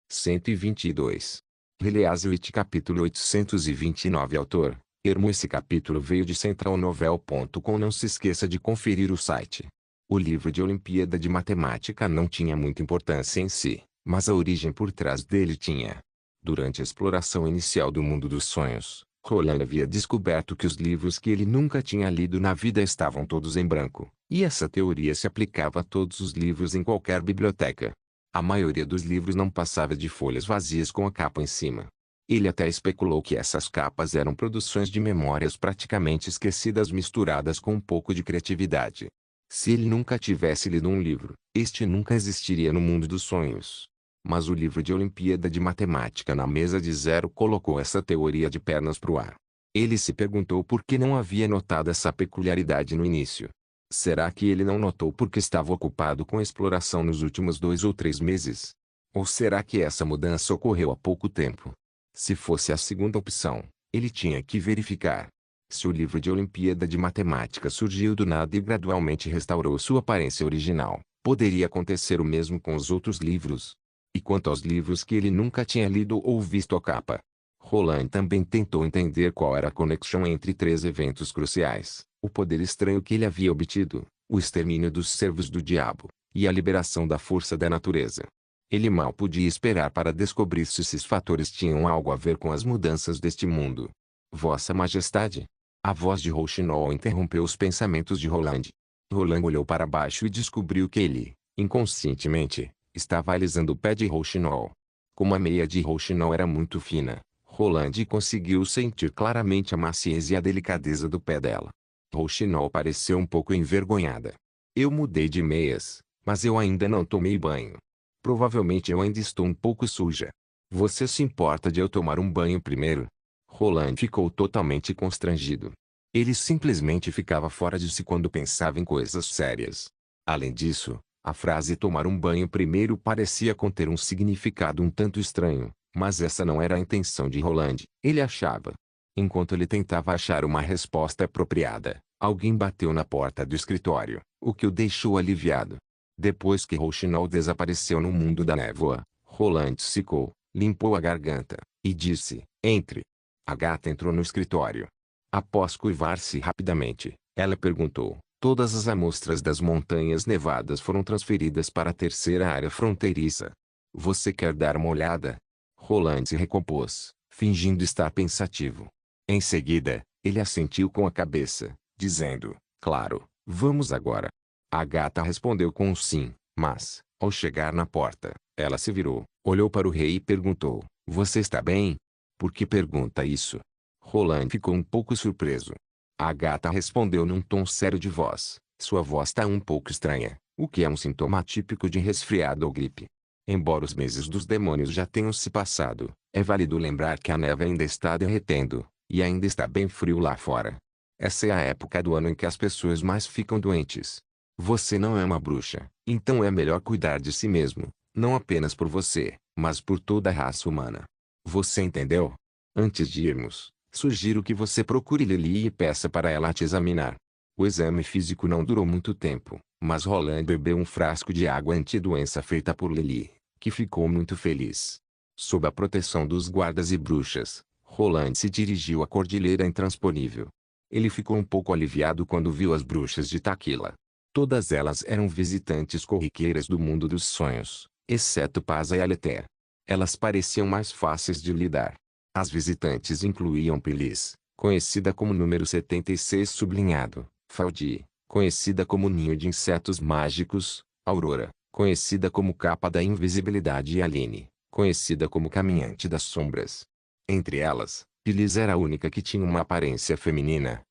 122. Reliazwit capítulo 829 Autor, Ermo. Esse capítulo veio de centralnovel.com. Não se esqueça de conferir o site. O livro de Olimpíada de Matemática não tinha muita importância em si, mas a origem por trás dele tinha. Durante a exploração inicial do mundo dos sonhos, Roland havia descoberto que os livros que ele nunca tinha lido na vida estavam todos em branco, e essa teoria se aplicava a todos os livros em qualquer biblioteca. A maioria dos livros não passava de folhas vazias com a capa em cima. Ele até especulou que essas capas eram produções de memórias praticamente esquecidas misturadas com um pouco de criatividade. Se ele nunca tivesse lido um livro, este nunca existiria no mundo dos sonhos. Mas o livro de Olimpíada de Matemática na mesa de zero colocou essa teoria de pernas pro ar. Ele se perguntou por que não havia notado essa peculiaridade no início. Será que ele não notou porque estava ocupado com a exploração nos últimos 2 ou 3 meses? Ou será que essa mudança ocorreu há pouco tempo? Se fosse a segunda opção, ele tinha que verificar. Se o livro de Olimpíada de Matemática surgiu do nada e gradualmente restaurou sua aparência original, poderia acontecer o mesmo com os outros livros. E quanto aos livros que ele nunca tinha lido ou visto a capa? Roland também tentou entender qual era a conexão entre 3 eventos cruciais: o poder estranho que ele havia obtido, o extermínio dos servos do diabo, e a liberação da força da natureza. Ele mal podia esperar para descobrir se esses fatores tinham algo a ver com as mudanças deste mundo. Vossa Majestade? A voz de Rouxinol interrompeu os pensamentos de Roland. Roland olhou para baixo e descobriu que ele, inconscientemente, estava alisando o pé de Rouxinol. Como a meia de Rouxinol era muito fina, Roland conseguiu sentir claramente a maciez e a delicadeza do pé dela. Rouxinol pareceu um pouco envergonhada. Eu mudei de meias, mas eu ainda não tomei banho. Provavelmente eu ainda estou um pouco suja. Você se importa de eu tomar um banho primeiro? Roland ficou totalmente constrangido. Ele simplesmente ficava fora de si quando pensava em coisas sérias. Além disso, a frase tomar um banho primeiro parecia conter um significado um tanto estranho, mas essa não era a intenção de Roland, ele achava. Enquanto ele tentava achar uma resposta apropriada, alguém bateu na porta do escritório, o que o deixou aliviado. Depois que Rouxinol desapareceu no mundo da névoa, Roland secou, limpou a garganta, e disse: entre. A gata entrou no escritório. Após curvar-se rapidamente, ela perguntou: todas as amostras das montanhas nevadas foram transferidas para a terceira área fronteiriça. Você quer dar uma olhada? Roland se recompôs, fingindo estar pensativo. Em seguida, ele assentiu com a cabeça, dizendo: claro, vamos agora. A gata respondeu com um sim, mas, ao chegar na porta, ela se virou, olhou para o rei e perguntou: você está bem? Por que pergunta isso? Roland ficou um pouco surpreso. A gata respondeu num tom sério de voz: sua voz está um pouco estranha, o que é um sintoma típico de resfriado ou gripe. Embora os meses dos demônios já tenham se passado, é válido lembrar que a neve ainda está derretendo, e ainda está bem frio lá fora. Essa é a época do ano em que as pessoas mais ficam doentes. Você não é uma bruxa, então é melhor cuidar de si mesmo, não apenas por você, mas por toda a raça humana. Você entendeu? Antes de irmos, sugiro que você procure Lily e peça para ela te examinar. O exame físico não durou muito tempo, mas Roland bebeu um frasco de água anti-doença feita por Lily, que ficou muito feliz. Sob a proteção dos guardas e bruxas, Roland se dirigiu à Cordilheira Intransponível. Ele ficou um pouco aliviado quando viu as bruxas de Taquila. Todas elas eram visitantes corriqueiras do mundo dos sonhos, exceto Paza e Aleter. Elas pareciam mais fáceis de lidar. As visitantes incluíam Pilis, conhecida como número 76 sublinhado, Faldi, conhecida como ninho de insetos mágicos, Aurora, conhecida como capa da invisibilidade, e Aline, conhecida como caminhante das sombras. Entre elas, Pilis era a única que tinha uma aparência feminina.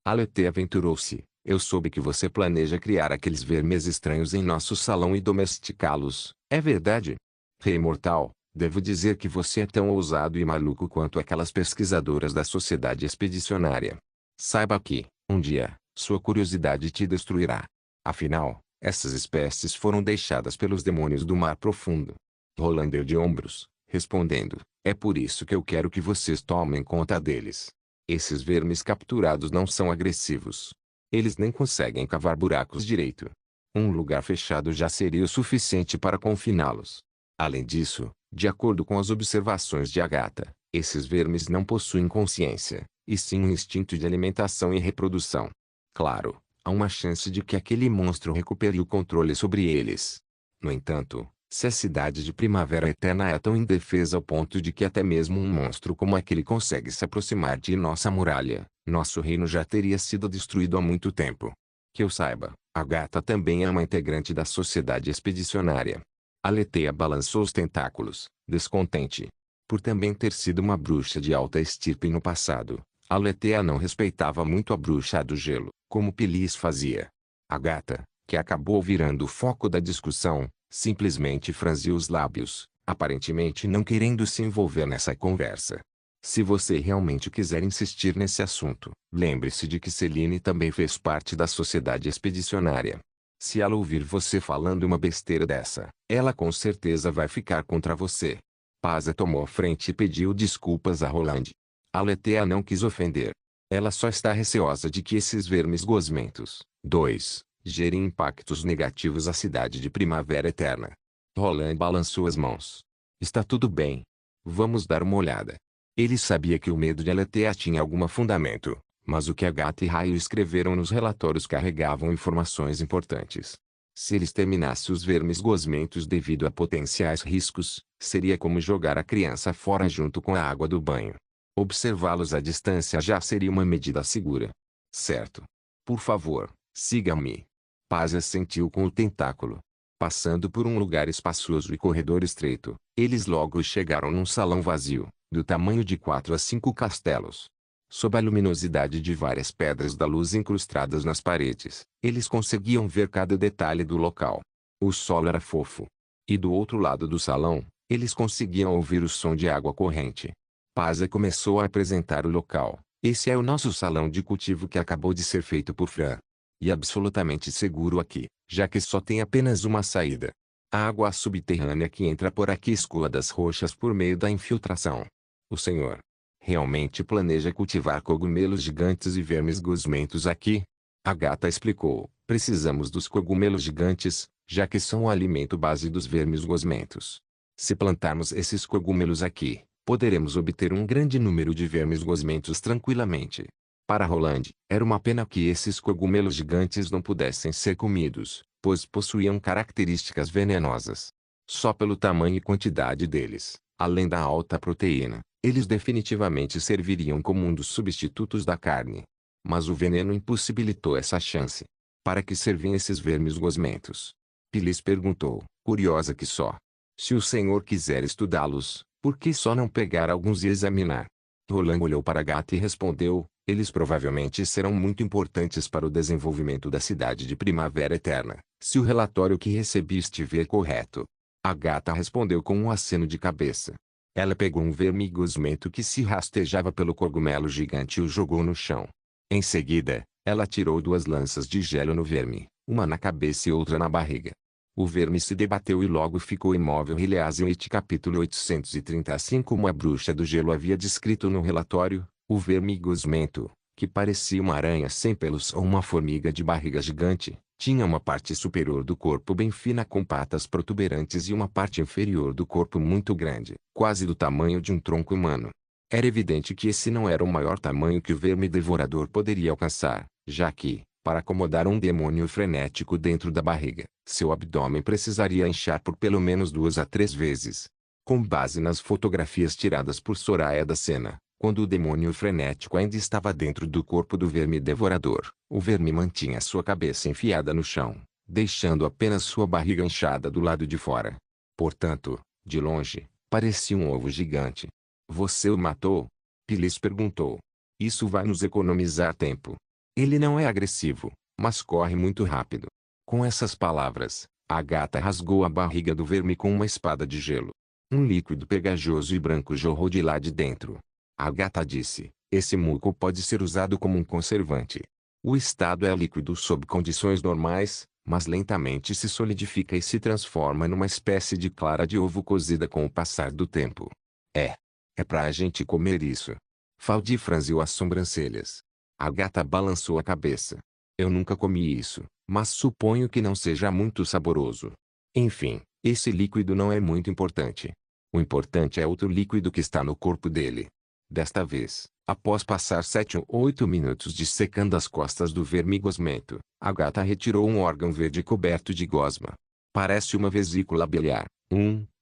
Aleter aventurou-se: eu soube que você planeja criar aqueles vermes estranhos em nosso salão e domesticá-los, é verdade? Rei Mortal, devo dizer que você é tão ousado e maluco quanto aquelas pesquisadoras da Sociedade Expedicionária. Saiba que, um dia, sua curiosidade te destruirá. Afinal, essas espécies foram deixadas pelos demônios do mar profundo. Roland deu de ombros, respondendo: é por isso que eu quero que vocês tomem conta deles. Esses vermes capturados não são agressivos. Eles nem conseguem cavar buracos direito. Um lugar fechado já seria o suficiente para confiná-los. Além disso, de acordo com as observações de Agatha, esses vermes não possuem consciência, e sim um instinto de alimentação e reprodução. Claro, há uma chance de que aquele monstro recupere o controle sobre eles. No entanto, se a cidade de Primavera Eterna é tão indefesa ao ponto de que até mesmo um monstro como aquele consegue se aproximar de nossa muralha, nosso reino já teria sido destruído há muito tempo. Que eu saiba, Agatha também é uma integrante da sociedade expedicionária. Aletheia balançou os tentáculos, descontente. Por também ter sido uma bruxa de alta estirpe no passado, Aletheia não respeitava muito a bruxa do gelo, como Pilis fazia. Agatha, que acabou virando o foco da discussão, simplesmente franziu os lábios, aparentemente não querendo se envolver nessa conversa. Se você realmente quiser insistir nesse assunto, lembre-se de que Celine também fez parte da sociedade expedicionária. Se ela ouvir você falando uma besteira dessa, ela com certeza vai ficar contra você. Paza tomou a frente e pediu desculpas a Roland. Aletheia não quis ofender. Ela só está receosa de que esses vermes gosmentos, 2, gerem impactos negativos à cidade de Primavera Eterna. Roland balançou as mãos. Está tudo bem. Vamos dar uma olhada. Ele sabia que o medo de Aletheia tinha algum fundamento, mas o que Agatha e Raio escreveram nos relatórios carregavam informações importantes. Se ele exterminasse os vermes gosmentos devido a potenciais riscos, seria como jogar a criança fora junto com a água do banho. Observá-los à distância já seria uma medida segura. Certo. Por favor, siga-me. Paz assentiu com o tentáculo. Passando por um lugar espaçoso e corredor estreito, eles logo chegaram num salão vazio, do tamanho de 4 a 5 castelos. Sob a luminosidade de várias pedras da luz incrustadas nas paredes, eles conseguiam ver cada detalhe do local. O solo era fofo. E do outro lado do salão, eles conseguiam ouvir o som de água corrente. Paza começou a apresentar o local. Esse é o nosso salão de cultivo que acabou de ser feito por Fran. E absolutamente seguro aqui, já que só tem apenas uma saída. A água subterrânea que entra por aqui escoa das rochas por meio da infiltração. O senhor realmente planeja cultivar cogumelos gigantes e vermes gosmentos aqui? Agatha explicou. Precisamos dos cogumelos gigantes, já que são o alimento base dos vermes gosmentos. Se plantarmos esses cogumelos aqui, poderemos obter um grande número de vermes gosmentos tranquilamente. Para Roland, era uma pena que esses cogumelos gigantes não pudessem ser comidos, pois possuíam características venenosas. Só pelo tamanho e quantidade deles, além da alta proteína, eles definitivamente serviriam como um dos substitutos da carne. Mas o veneno impossibilitou essa chance. Para que servem esses vermes gosmentos? Pilis perguntou, curiosa que só. Se o senhor quiser estudá-los, por que só não pegar alguns e examinar? Roland olhou para Agatha e respondeu, eles provavelmente serão muito importantes para o desenvolvimento da cidade de Primavera Eterna, se o relatório que recebi estiver correto. Agatha respondeu com um aceno de cabeça. Ela pegou um verme gosmento que se rastejava pelo cogumelo gigante e o jogou no chão. Em seguida, ela tirou 2 lanças de gelo no verme, uma na cabeça e outra na barriga. O verme se debateu e logo ficou imóvel. Ileasiot capítulo 835. Como a bruxa do gelo havia descrito no relatório, o verme gosmento, que parecia uma aranha sem pelos ou uma formiga de barriga gigante, tinha uma parte superior do corpo bem fina com patas protuberantes e uma parte inferior do corpo muito grande, quase do tamanho de um tronco humano. Era evidente que esse não era o maior tamanho que o verme devorador poderia alcançar, já que, para acomodar um demônio frenético dentro da barriga, seu abdômen precisaria inchar por pelo menos 2 a 3 vezes. Com base nas fotografias tiradas por Soraya da cena, quando o demônio frenético ainda estava dentro do corpo do verme devorador, o verme mantinha sua cabeça enfiada no chão, deixando apenas sua barriga inchada do lado de fora. Portanto, de longe, parecia um ovo gigante. Você o matou? Pilis perguntou. Isso vai nos economizar tempo. Ele não é agressivo, mas corre muito rápido. Com essas palavras, Agatha rasgou a barriga do verme com uma espada de gelo. Um líquido pegajoso e branco jorrou de lá de dentro. Agatha disse, esse muco pode ser usado como um conservante. O estado é líquido sob condições normais, mas lentamente se solidifica e se transforma numa espécie de clara de ovo cozida com o passar do tempo. É pra a gente comer isso. Faldi franziu as sobrancelhas. Agatha balançou a cabeça. Eu nunca comi isso, mas suponho que não seja muito saboroso. Enfim, Esse líquido não é muito importante. O importante é outro líquido que está no corpo dele. Desta vez, após passar 7 ou 8 minutos dissecando as costas do verme gosmento, a gata retirou um órgão verde coberto de gosma. Parece uma vesícula biliar.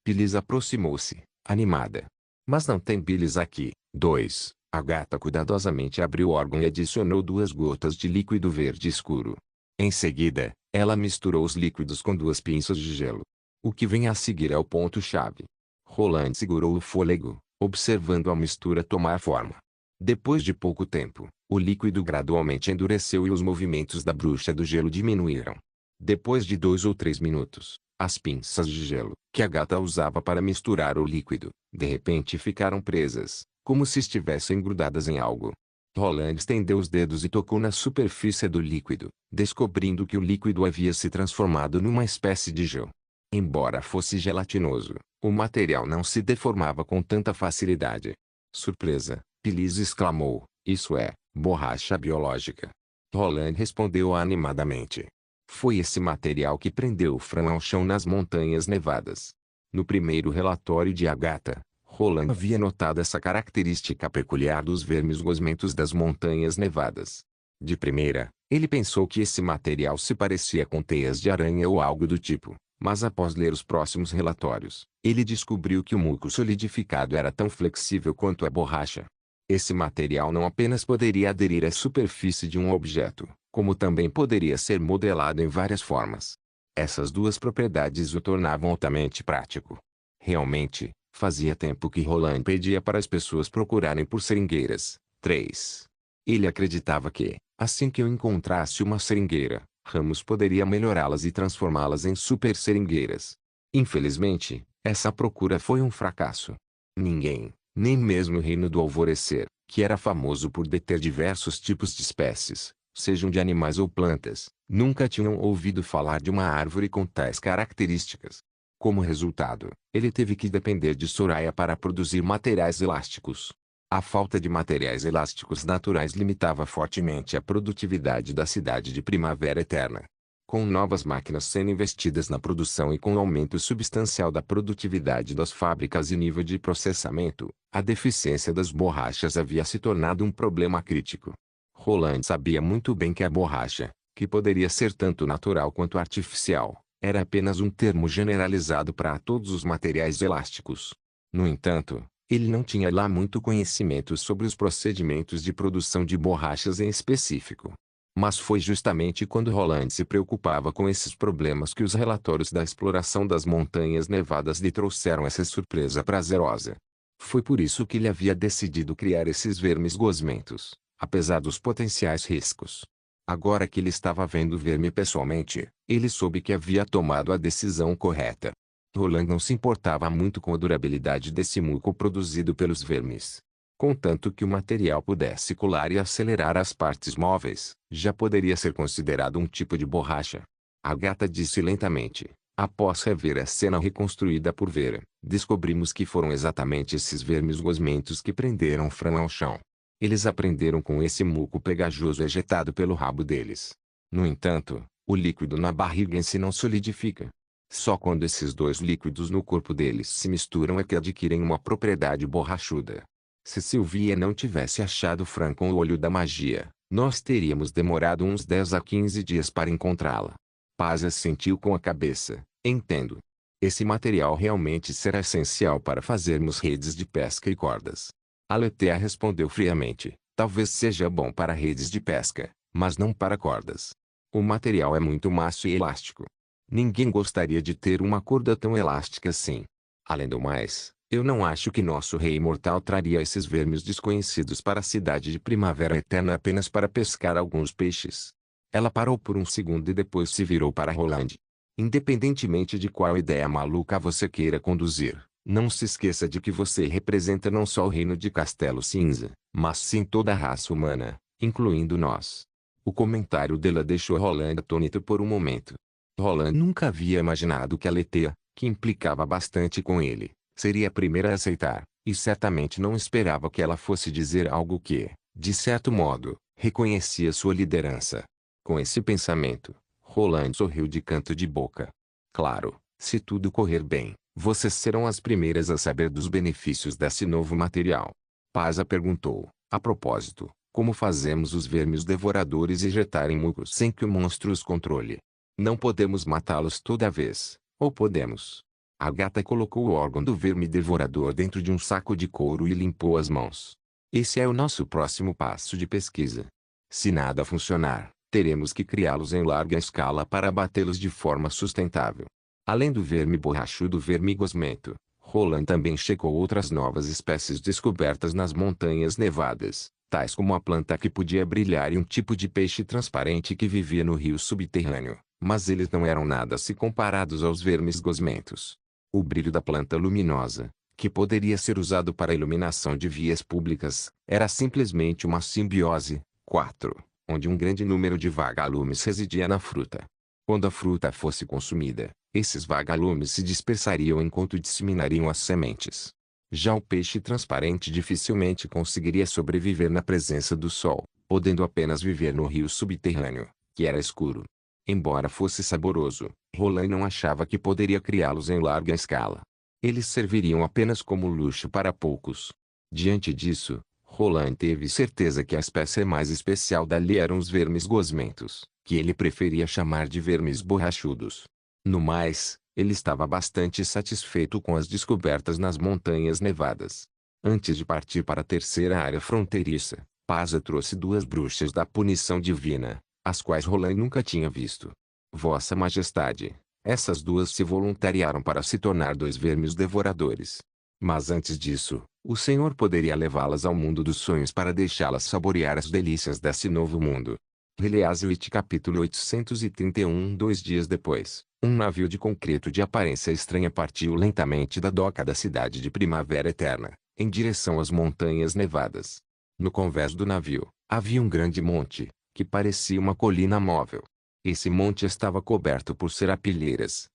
Bilis aproximou-se, animada. Mas não tem bilis aqui. 2. A gata cuidadosamente abriu o órgão e adicionou 2 gotas de líquido verde escuro. Em seguida, ela misturou os líquidos com 2 pinças de gelo. O que vem a seguir é o ponto-chave. Roland segurou o fôlego, observando a mistura tomar forma. Depois de pouco tempo, o líquido gradualmente endureceu e os movimentos da bruxa do gelo diminuíram. Depois de 2 ou 3 minutos, as pinças de gelo, que a gata usava para misturar o líquido, de repente ficaram presas, como se estivessem grudadas em algo. Roland estendeu os dedos e tocou na superfície do líquido, descobrindo que o líquido havia se transformado numa espécie de gel. Embora fosse gelatinoso, o material não se deformava com tanta facilidade. Surpresa, Bilis exclamou, isso é, borracha biológica. Roland respondeu animadamente. Foi esse material que prendeu Fran ao chão nas montanhas nevadas. No primeiro relatório de Agatha, Roland havia notado essa característica peculiar dos vermes gosmentos das montanhas nevadas. De primeira, ele pensou que esse material se parecia com teias de aranha ou algo do tipo. Mas após ler os próximos relatórios, ele descobriu que o muco solidificado era tão flexível quanto a borracha. Esse material não apenas poderia aderir à superfície de um objeto, como também poderia ser modelado em várias formas. Essas 2 propriedades o tornavam altamente prático. Realmente, fazia tempo que Roland pedia para as pessoas procurarem por seringueiras. 3. Ele acreditava que, assim que eu encontrasse uma seringueira, Ramos poderia melhorá-las e transformá-las em super seringueiras. Infelizmente, essa procura foi um fracasso. Ninguém, nem mesmo o Reino do Alvorecer, que era famoso por deter diversos tipos de espécies, sejam de animais ou plantas, nunca tinham ouvido falar de uma árvore com tais características. Como resultado, ele teve que depender de Soraya para produzir materiais elásticos. A falta de materiais elásticos naturais limitava fortemente a produtividade da cidade de Primavera Eterna. Com novas máquinas sendo investidas na produção e com o aumento substancial da produtividade das fábricas e nível de processamento, a deficiência das borrachas havia se tornado um problema crítico. Roland sabia muito bem que a borracha, que poderia ser tanto natural quanto artificial, era apenas um termo generalizado para todos os materiais elásticos. No entanto, ele não tinha lá muito conhecimento sobre os procedimentos de produção de borrachas em específico. Mas foi justamente quando Roland se preocupava com esses problemas que os relatórios da exploração das montanhas nevadas lhe trouxeram essa surpresa prazerosa. Foi por isso que ele havia decidido criar esses vermes gosmentos, apesar dos potenciais riscos. Agora que ele estava vendo o verme pessoalmente, ele soube que havia tomado a decisão correta. Roland não se importava muito com a durabilidade desse muco produzido pelos vermes. Contanto que o material pudesse colar e acelerar as partes móveis, já poderia ser considerado um tipo de borracha. A gata disse lentamente, após rever a cena reconstruída por Vera, descobrimos que foram exatamente esses vermes gosmentos que prenderam Fran ao chão. Eles aprenderam com esse muco pegajoso ejetado pelo rabo deles. No entanto, o líquido na barriga em si não solidifica. Só quando esses 2 líquidos no corpo deles se misturam é que adquirem uma propriedade borrachuda. Se Sylvia não tivesse achado Fran com o olho da magia, nós teríamos demorado uns 10 a 15 dias para encontrá-la. Paz assentiu com a cabeça, entendo. Esse material realmente será essencial para fazermos redes de pesca e cordas. Aletheia respondeu friamente, talvez seja bom para redes de pesca, mas não para cordas. O material é muito macio e elástico. Ninguém gostaria de ter uma corda tão elástica assim. Além do mais, eu não acho que nosso rei imortal traria esses vermes desconhecidos para a cidade de Primavera Eterna apenas para pescar alguns peixes. Ela parou por um segundo e depois se virou para Roland. Independentemente de qual ideia maluca você queira conduzir, não se esqueça de que você representa não só o reino de Castelo Cinza, mas sim toda a raça humana, incluindo nós. O comentário dela deixou Roland atônito por um momento. Roland nunca havia imaginado que Aletheia, que implicava bastante com ele, seria a primeira a aceitar, e certamente não esperava que ela fosse dizer algo que, de certo modo, reconhecia sua liderança. Com esse pensamento, Roland sorriu de canto de boca. Claro, Se tudo correr bem, vocês serão as primeiras a saber dos benefícios desse novo material. Paza perguntou, a propósito, como fazemos os vermes devoradores ejetarem mucos sem que o monstro os controle? Não podemos matá-los toda vez, ou podemos? A gata colocou o órgão do verme devorador dentro de um saco de couro e limpou as mãos. Esse é o nosso próximo passo de pesquisa. Se nada funcionar, teremos que criá-los em larga escala para abatê-los de forma sustentável. Além do verme borrachudo verme gosmento, Roland também checou outras novas espécies descobertas nas montanhas nevadas, tais como a planta que podia brilhar e um tipo de peixe transparente que vivia no rio subterrâneo, mas eles não eram nada se comparados aos vermes gosmentos. O brilho da planta luminosa, que poderia ser usado para a iluminação de vias públicas, era simplesmente uma simbiose. 4. Onde um grande número de vagalumes residia na fruta. Quando a fruta fosse consumida, esses vagalumes se dispersariam enquanto disseminariam as sementes. Já o peixe transparente dificilmente conseguiria sobreviver na presença do sol, podendo apenas viver no rio subterrâneo, que era escuro. Embora fosse saboroso, Roland não achava que poderia criá-los em larga escala. Eles serviriam apenas como luxo para poucos. Diante disso, Roland teve certeza que a espécie mais especial dali eram os vermes gosmentos, que ele preferia chamar de vermes borrachudos. No mais, ele estava bastante satisfeito com as descobertas nas montanhas nevadas. Antes de partir para a terceira área fronteiriça, Paza trouxe 2 bruxas da punição divina, as quais Roland nunca tinha visto. Vossa Majestade, essas 2 se voluntariaram para se tornar 2 vermes devoradores. Mas antes disso, o Senhor poderia levá-las ao mundo dos sonhos para deixá-las saborear as delícias desse novo mundo. Heliaswit capítulo 831 2 dias depois, um navio de concreto de aparência estranha partiu lentamente da doca da cidade de Primavera Eterna, em direção às montanhas nevadas. No convés do navio, havia um grande monte, que parecia uma colina móvel. Esse monte estava coberto por serapilheiras,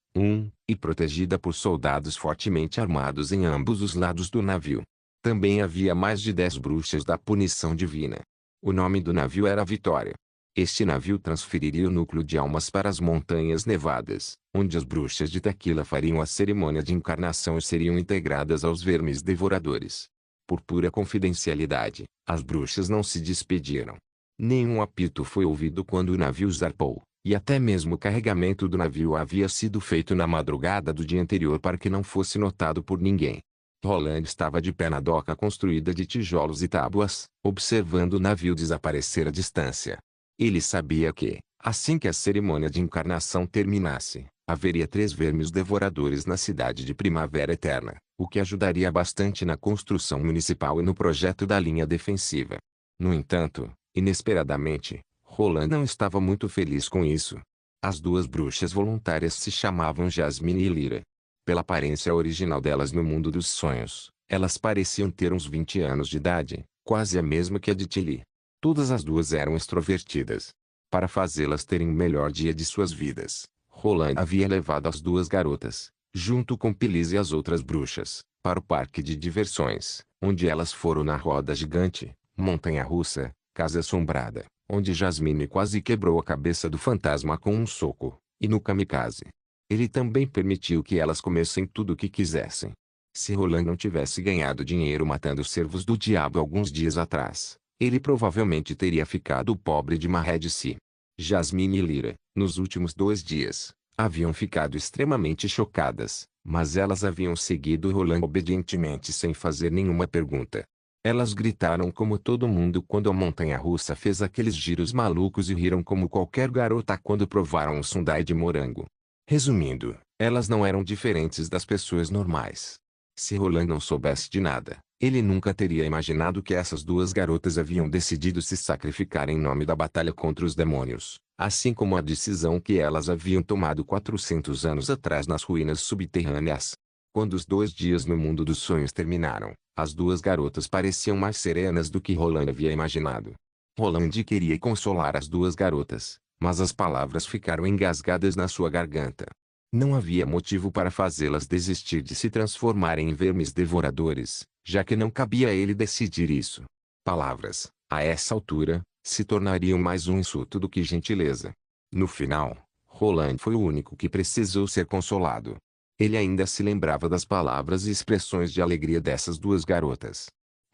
e protegida por soldados fortemente armados em ambos os lados do navio. Também havia mais de 10 bruxas da punição divina. O nome do navio era Vitória. Este navio transferiria o núcleo de almas para as montanhas nevadas, onde as bruxas de Tequila fariam a cerimônia de encarnação e seriam integradas aos vermes devoradores. Por pura confidencialidade, as bruxas não se despediram. Nenhum apito foi ouvido quando o navio zarpou, e até mesmo o carregamento do navio havia sido feito na madrugada do dia anterior para que não fosse notado por ninguém. Roland estava de pé na doca construída de tijolos e tábuas, observando o navio desaparecer à distância. Ele sabia que, assim que a cerimônia de encarnação terminasse, haveria 3 vermes devoradores na cidade de Primavera Eterna, o que ajudaria bastante na construção municipal e no projeto da linha defensiva. No entanto, inesperadamente, Roland não estava muito feliz com isso. As 2 bruxas voluntárias se chamavam Jasmine e Lyra. Pela aparência original delas no mundo dos sonhos, elas pareciam ter uns 20 anos de idade, quase a mesma que a de Tilly. Todas as 2 eram extrovertidas. Para fazê-las terem o melhor dia de suas vidas, Roland havia levado as 2 garotas, junto com Pilis e as outras bruxas, para o parque de diversões, onde elas foram na roda gigante, montanha-russa, casa assombrada, onde Jasmine quase quebrou a cabeça do fantasma com um soco, e no kamikaze. Ele também permitiu que elas comessem tudo o que quisessem. Se Roland não tivesse ganhado dinheiro matando os servos do diabo alguns dias atrás, ele provavelmente teria ficado pobre de maré de si. Jasmine e Lyra, nos últimos 2 dias, haviam ficado extremamente chocadas, mas elas haviam seguido Roland obedientemente sem fazer nenhuma pergunta. Elas gritaram como todo mundo quando a montanha-russa fez aqueles giros malucos e riram como qualquer garota quando provaram um sundae de morango. Resumindo, elas não eram diferentes das pessoas normais. Se Roland não soubesse de nada, ele nunca teria imaginado que essas 2 garotas haviam decidido se sacrificar em nome da batalha contra os demônios, assim como a decisão que elas haviam tomado 400 anos atrás nas ruínas subterrâneas. Quando os 2 dias no mundo dos sonhos terminaram, as 2 garotas pareciam mais serenas do que Roland havia imaginado. Roland queria consolar as 2 garotas, mas as palavras ficaram engasgadas na sua garganta. Não havia motivo para fazê-las desistir de se transformarem em vermes devoradores, já que não cabia a ele decidir isso. Palavras, a essa altura, se tornariam mais um insulto do que gentileza. No final, Roland foi o único que precisou ser consolado. Ele ainda se lembrava das palavras e expressões de alegria dessas duas garotas.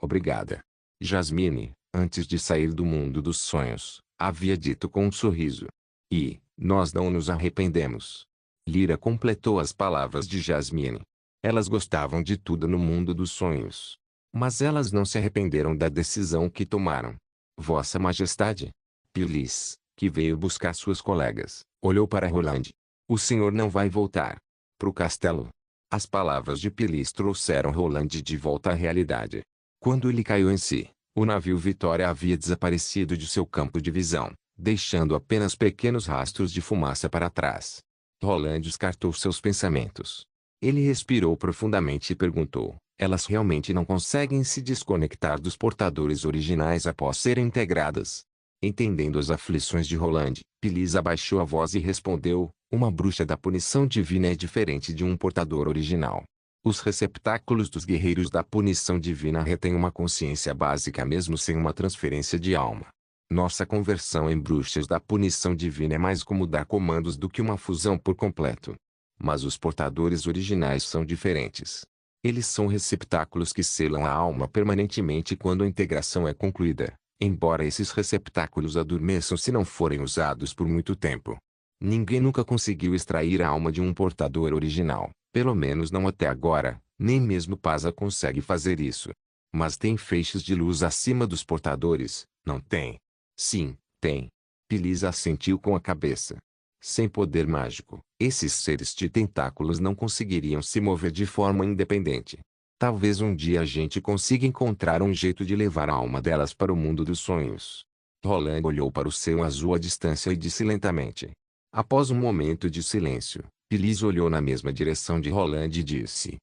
Obrigada. Jasmine, antes de sair do mundo dos sonhos, havia dito com um sorriso. E, nós não nos arrependemos. Lyra completou as palavras de Jasmine. Elas gostavam de tudo no mundo dos sonhos. Mas elas não se arrependeram da decisão que tomaram. Vossa Majestade. Pilis, que veio buscar suas colegas, olhou para Roland. O senhor não vai voltar pro castelo. As palavras de Pilis trouxeram Roland de volta à realidade. Quando ele caiu em si, o navio Vitória havia desaparecido de seu campo de visão, deixando apenas pequenos rastros de fumaça para trás. Roland descartou seus pensamentos. Ele respirou profundamente e perguntou: elas realmente não conseguem se desconectar dos portadores originais após serem integradas? Entendendo as aflições de Roland, Pilis abaixou a voz e respondeu: uma bruxa da punição divina é diferente de um portador original. Os receptáculos dos guerreiros da punição divina retêm uma consciência básica mesmo sem uma transferência de alma. Nossa conversão em bruxas da punição divina é mais como dar comandos do que uma fusão por completo. Mas os portadores originais são diferentes. Eles são receptáculos que selam a alma permanentemente quando a integração é concluída, embora esses receptáculos adormeçam se não forem usados por muito tempo. Ninguém nunca conseguiu extrair a alma de um portador original, pelo menos não até agora, nem mesmo Paza consegue fazer isso. Mas tem feixes de luz acima dos portadores, não tem? Sim, tem. Pilis assentiu com a cabeça. Sem poder mágico, esses seres de tentáculos não conseguiriam se mover de forma independente. Talvez um dia a gente consiga encontrar um jeito de levar a alma delas para o mundo dos sonhos. Roland olhou para o céu azul à distância e disse lentamente. Após um momento de silêncio, Pilis olhou na mesma direção de Roland e disse: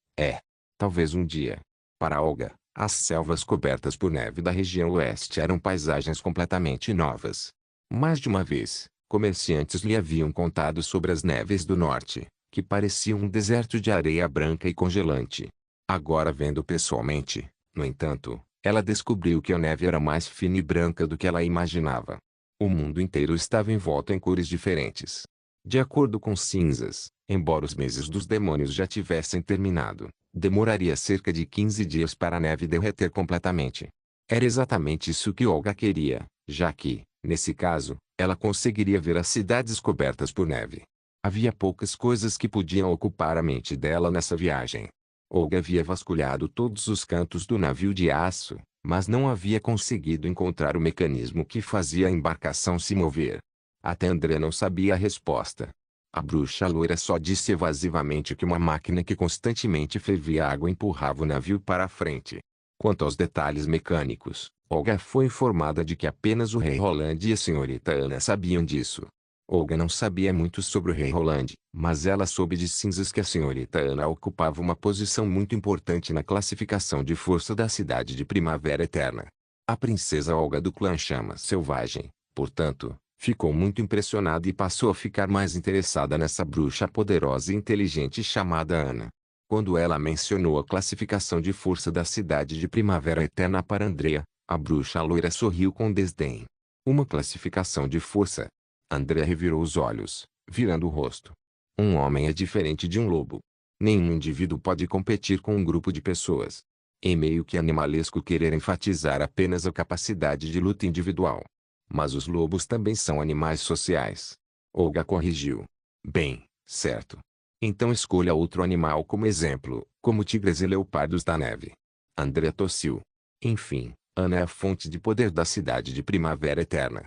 talvez um dia. Para Olga, as selvas cobertas por neve da região oeste eram paisagens completamente novas. Mais de uma vez, comerciantes lhe haviam contado sobre as neves do norte, que pareciam um deserto de areia branca e congelante. Agora vendo pessoalmente, no entanto, ela descobriu que a neve era mais fina e branca do que ela imaginava. O mundo inteiro estava envolto em cores diferentes. De acordo com Cinzas, embora os meses dos demônios já tivessem terminado, demoraria cerca de 15 dias para a neve derreter completamente. Era exatamente isso que Olga queria, já que, nesse caso, ela conseguiria ver as cidades cobertas por neve. Havia poucas coisas que podiam ocupar a mente dela nessa viagem. Olga havia vasculhado todos os cantos do navio de aço, mas não havia conseguido encontrar o mecanismo que fazia a embarcação se mover. Até André não sabia a resposta. A bruxa loira só disse evasivamente que uma máquina que constantemente fervia água empurrava o navio para a frente. Quanto aos detalhes mecânicos, Olga foi informada de que apenas o rei Roland e a senhorita Ana sabiam disso. Olga não sabia muito sobre o rei Roland, mas ela soube de Cinzas que a senhorita Ana ocupava uma posição muito importante na classificação de força da cidade de Primavera Eterna. A princesa Olga do clã Chama Selvagem, portanto, ficou muito impressionada e passou a ficar mais interessada nessa bruxa poderosa e inteligente chamada Ana. Quando ela mencionou a classificação de força da cidade de Primavera Eterna para Andrea, a bruxa loira sorriu com desdém. Uma classificação de força? Andrea revirou os olhos, virando o rosto. Um homem é diferente de um lobo. Nenhum indivíduo pode competir com um grupo de pessoas. É meio que animalesco querer enfatizar apenas a capacidade de luta individual. Mas os lobos também são animais sociais. Olga corrigiu. Bem, certo. Então escolha outro animal como exemplo, como tigres e leopardos da neve. Andrea tossiu. Enfim, Ana é a fonte de poder da cidade de Primavera Eterna.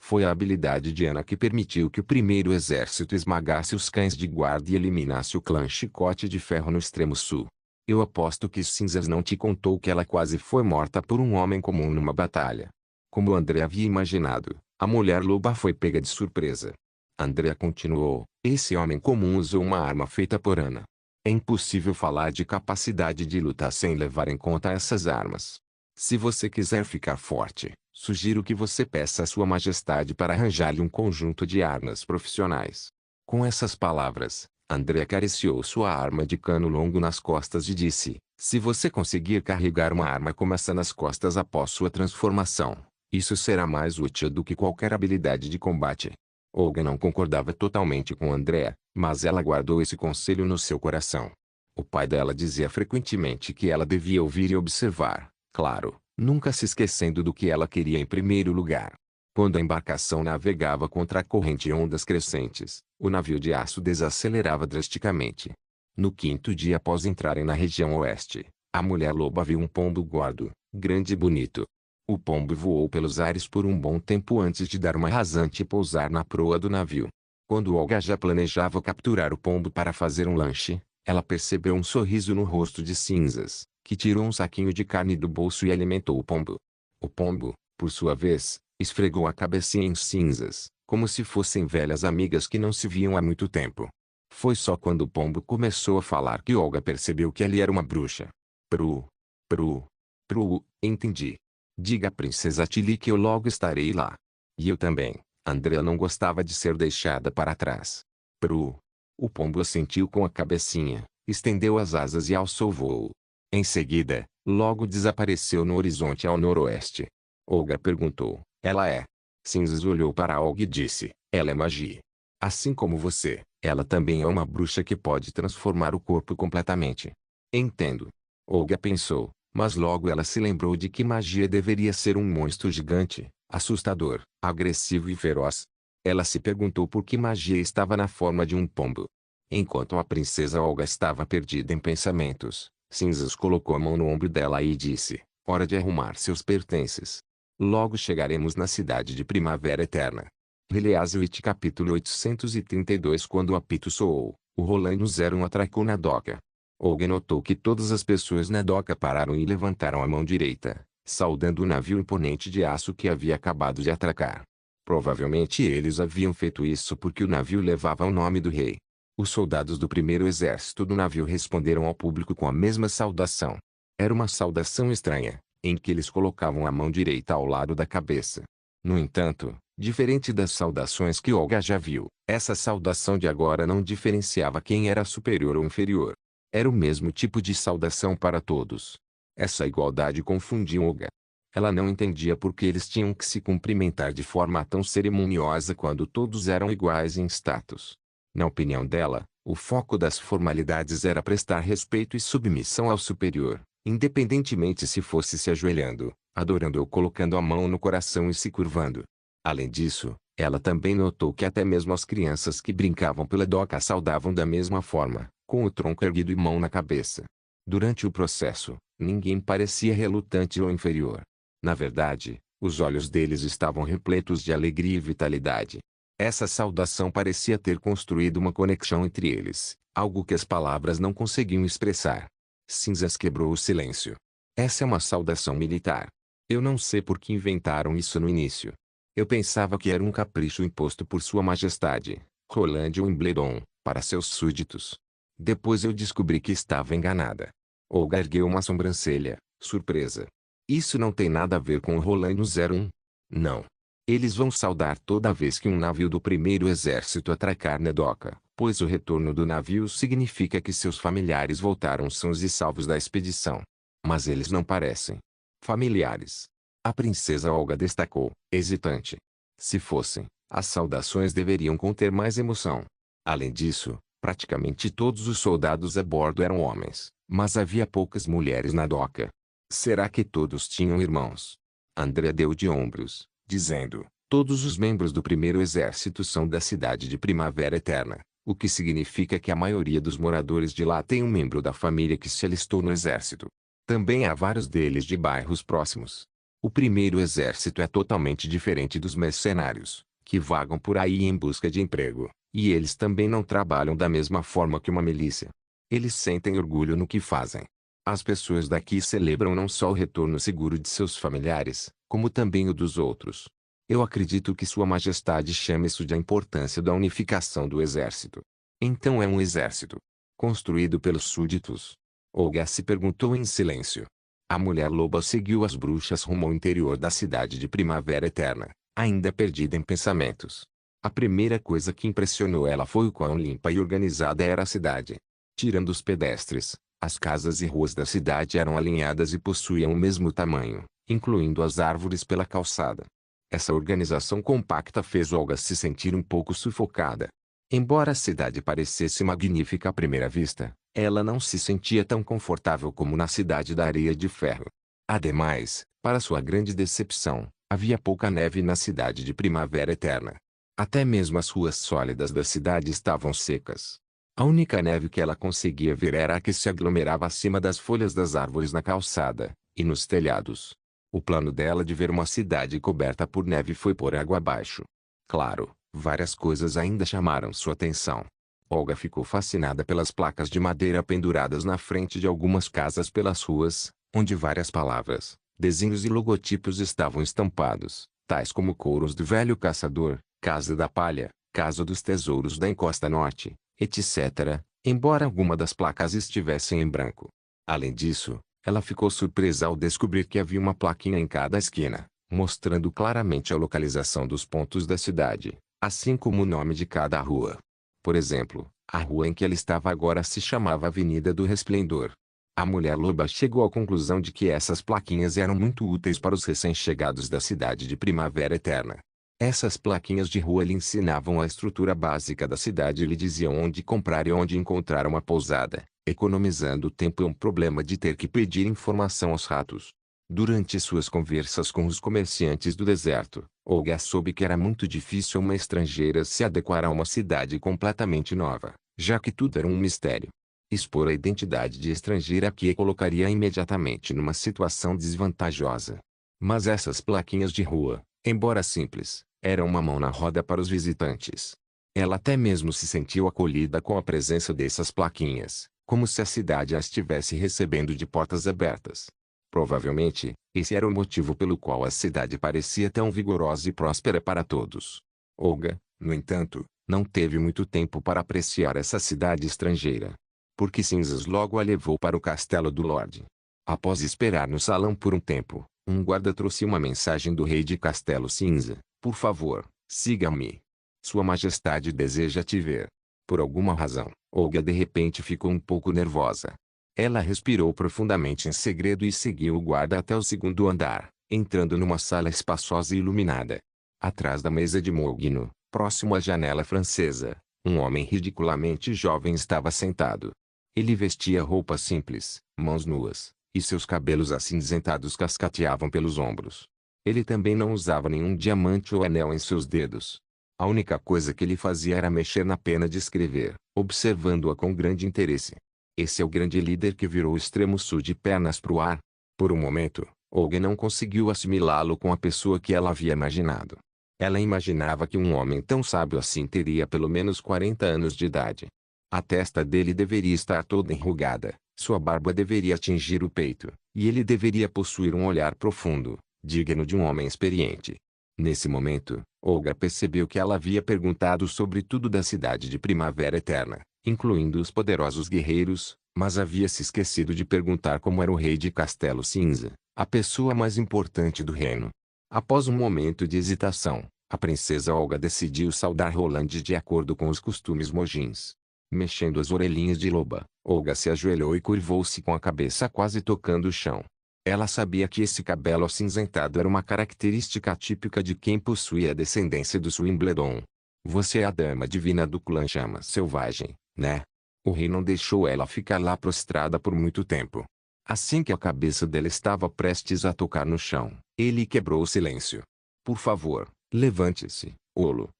Foi a habilidade de Ana que permitiu que o primeiro exército esmagasse os cães de guarda e eliminasse o clã Chicote de Ferro no extremo sul. Eu aposto que Cinzas não te contou que ela quase foi morta por um homem comum numa batalha. Como André havia imaginado, a mulher-loba foi pega de surpresa. André continuou, esse homem comum usou uma arma feita por Ana. É impossível falar de capacidade de luta sem levar em conta essas armas. Se você quiser ficar forte, sugiro que você peça a Sua Majestade para arranjar-lhe um conjunto de armas profissionais. Com essas palavras, André acariciou sua arma de cano longo nas costas e disse, se você conseguir carregar uma arma como essa nas costas após sua transformação, isso será mais útil do que qualquer habilidade de combate. Olga não concordava totalmente com Andrea, mas ela guardou esse conselho no seu coração. O pai dela dizia frequentemente que ela devia ouvir e observar, claro, nunca se esquecendo do que ela queria em primeiro lugar. Quando a embarcação navegava contra a corrente e ondas crescentes, o navio de aço desacelerava drasticamente. No quinto dia após entrarem na região oeste, a mulher-loba viu um pombo gordo, grande e bonito. O pombo voou pelos ares por um bom tempo antes de dar uma rasante e pousar na proa do navio. Quando Olga já planejava capturar o pombo para fazer um lanche, ela percebeu um sorriso no rosto de Cinzas, que tirou um saquinho de carne do bolso e alimentou o pombo. O pombo, por sua vez, esfregou a cabecinha em Cinzas, como se fossem velhas amigas que não se viam há muito tempo. Foi só quando o pombo começou a falar que Olga percebeu que ali era uma bruxa. Pru, pru, entendi. Diga à princesa Tilly que eu logo estarei lá. E eu também. Andrea não gostava de ser deixada para trás. Pru. O pombo assentiu com a cabecinha, estendeu as asas e alçou o voo. Em seguida, logo desapareceu no horizonte ao noroeste. Olga perguntou, ela é? Cinzas olhou para Olga e disse, ela é magia. Assim como você, ela também é uma bruxa que pode transformar o corpo completamente. Entendo. Olga pensou, mas logo ela se lembrou de que magia deveria ser um monstro gigante, assustador, agressivo e feroz. Ela se perguntou por que magia estava na forma de um pombo. Enquanto a princesa Olga estava perdida em pensamentos, Cinzas colocou a mão no ombro dela e disse, hora de arrumar seus pertences. Logo chegaremos na cidade de Primavera Eterna. Reliazwit capítulo 832. Quando o apito soou, o Rolando 01 atracou na doca. Olga notou que todas as pessoas na doca pararam e levantaram a mão direita, saudando o navio imponente de aço que havia acabado de atracar. Provavelmente eles haviam feito isso porque o navio levava o nome do rei. Os soldados do primeiro exército do navio responderam ao público com a mesma saudação. Era uma saudação estranha, em que eles colocavam a mão direita ao lado da cabeça. No entanto, diferente das saudações que Olga já viu, essa saudação de agora não diferenciava quem era superior ou inferior. Era o mesmo tipo de saudação para todos. Essa igualdade confundiu Olga. Ela não entendia por que eles tinham que se cumprimentar de forma tão cerimoniosa quando todos eram iguais em status. Na opinião dela, o foco das formalidades era prestar respeito e submissão ao superior, independentemente se fosse se ajoelhando, adorando ou colocando a mão no coração e se curvando. Além disso, ela também notou que até mesmo as crianças que brincavam pela doca saudavam da mesma forma, com o tronco erguido e mão na cabeça. Durante o processo, ninguém parecia relutante ou inferior. Na verdade, os olhos deles estavam repletos de alegria e vitalidade. Essa saudação parecia ter construído uma conexão entre eles, algo que as palavras não conseguiam expressar. Cinzas quebrou o silêncio. Essa é uma saudação militar. Eu não sei por que inventaram isso no início. Eu pensava que era um capricho imposto por Sua Majestade, Roland Wimbledon, para seus súditos. Depois eu descobri que estava enganada. Olga ergueu uma sobrancelha, surpresa. Isso não tem nada a ver com o Rolando 01. Não. Eles vão saudar toda vez que um navio do primeiro exército atracar na doca, pois o retorno do navio significa que seus familiares voltaram sãos e salvos da expedição. Mas eles não parecem familiares. A princesa Olga destacou, hesitante. Se fossem, as saudações deveriam conter mais emoção. Além disso, praticamente todos os soldados a bordo eram homens, mas havia poucas mulheres na doca. Será que todos tinham irmãos? Andrea deu de ombros, dizendo, todos os membros do primeiro exército são da cidade de Primavera Eterna, o que significa que a maioria dos moradores de lá tem um membro da família que se alistou no exército. Também há vários deles de bairros próximos. O primeiro exército é totalmente diferente dos mercenários, que vagam por aí em busca de emprego, e eles também não trabalham da mesma forma que uma milícia. Eles sentem orgulho no que fazem. As pessoas daqui celebram não só o retorno seguro de seus familiares, como também o dos outros. Eu acredito que Sua Majestade chama isso de a importância da unificação do exército. Então é um exército construído pelos súditos? Olga se perguntou em silêncio. A mulher-loba seguiu as bruxas rumo ao interior da cidade de Primavera Eterna, ainda perdida em pensamentos. A primeira coisa que impressionou ela foi o quão limpa e organizada era a cidade. Tirando os pedestres, as casas e ruas da cidade eram alinhadas e possuíam o mesmo tamanho, incluindo as árvores pela calçada. Essa organização compacta fez Olga se sentir um pouco sufocada. Embora a cidade parecesse magnífica à primeira vista, ela não se sentia tão confortável como na cidade da Areia de Ferro. Ademais, para sua grande decepção, havia pouca neve na cidade de Primavera Eterna. Até mesmo as ruas sólidas da cidade estavam secas. A única neve que ela conseguia ver era a que se aglomerava acima das folhas das árvores na calçada e nos telhados. O plano dela de ver uma cidade coberta por neve foi por água abaixo. Claro, várias coisas ainda chamaram sua atenção. Olga ficou fascinada pelas placas de madeira penduradas na frente de algumas casas pelas ruas, onde várias palavras, desenhos e logotipos estavam estampados, tais como Couros do Velho Caçador, Casa da Palha, Casa dos Tesouros da Encosta Norte, etc., embora alguma das placas estivessem em branco. Além disso, ela ficou surpresa ao descobrir que havia uma plaquinha em cada esquina, mostrando claramente a localização dos pontos da cidade, assim como o nome de cada rua. Por exemplo, a rua em que ela estava agora se chamava Avenida do Resplendor. A mulher-loba chegou à conclusão de que essas plaquinhas eram muito úteis para os recém-chegados da cidade de Primavera Eterna. Essas plaquinhas de rua lhe ensinavam a estrutura básica da cidade e lhe diziam onde comprar e onde encontrar uma pousada, economizando tempo e um problema de ter que pedir informação aos ratos. Durante suas conversas com os comerciantes do deserto, Olga soube que era muito difícil uma estrangeira se adequar a uma cidade completamente nova, já que tudo era um mistério. Expor a identidade de estrangeira que a colocaria imediatamente numa situação desvantajosa. Mas essas plaquinhas de rua, embora simples, eram uma mão na roda para os visitantes. Ela até mesmo se sentiu acolhida com a presença dessas plaquinhas, como se a cidade a estivesse recebendo de portas abertas. Provavelmente, esse era o motivo pelo qual a cidade parecia tão vigorosa e próspera para todos. Olga, no entanto, não teve muito tempo para apreciar essa cidade estrangeira. Porque Cinzas logo a levou para o castelo do Lorde. Após esperar no salão por um tempo, um guarda trouxe uma mensagem do rei de Castelo Cinza. Por favor, siga-me. Sua Majestade deseja te ver. Por alguma razão, Olga de repente ficou um pouco nervosa. Ela respirou profundamente em segredo e seguiu o guarda até o segundo andar, entrando numa sala espaçosa e iluminada. Atrás da mesa de Mogno, próximo à janela francesa, um homem ridiculamente jovem estava sentado. Ele vestia roupa simples, mãos nuas, e seus cabelos acinzentados cascateavam pelos ombros. Ele também não usava nenhum diamante ou anel em seus dedos. A única coisa que ele fazia era mexer na pena de escrever, observando-a com grande interesse. Esse é o grande líder que virou o extremo sul de pernas para o ar. Por um momento, Olga não conseguiu assimilá-lo com a pessoa que ela havia imaginado. Ela imaginava que um homem tão sábio assim teria pelo menos 40 anos de idade. A testa dele deveria estar toda enrugada, sua barba deveria atingir o peito, e ele deveria possuir um olhar profundo, digno de um homem experiente. Nesse momento, Olga percebeu que ela havia perguntado sobre tudo da cidade de Primavera Eterna, incluindo os poderosos guerreiros, mas havia se esquecido de perguntar como era o rei de Castelo Cinza, a pessoa mais importante do reino. Após um momento de hesitação, a princesa Olga decidiu saudar Roland de acordo com os costumes Mogins. Mexendo as orelhinhas de loba, Olga se ajoelhou e curvou-se com a cabeça quase tocando o chão. Ela sabia que esse cabelo acinzentado era uma característica típica de quem possuía a descendência do Swimbledon. Você é a dama divina do clã Chama Selvagem, né? O rei não deixou ela ficar lá prostrada por muito tempo. Assim que a cabeça dela estava prestes a tocar no chão, ele quebrou o silêncio. Por favor, levante-se, Olo.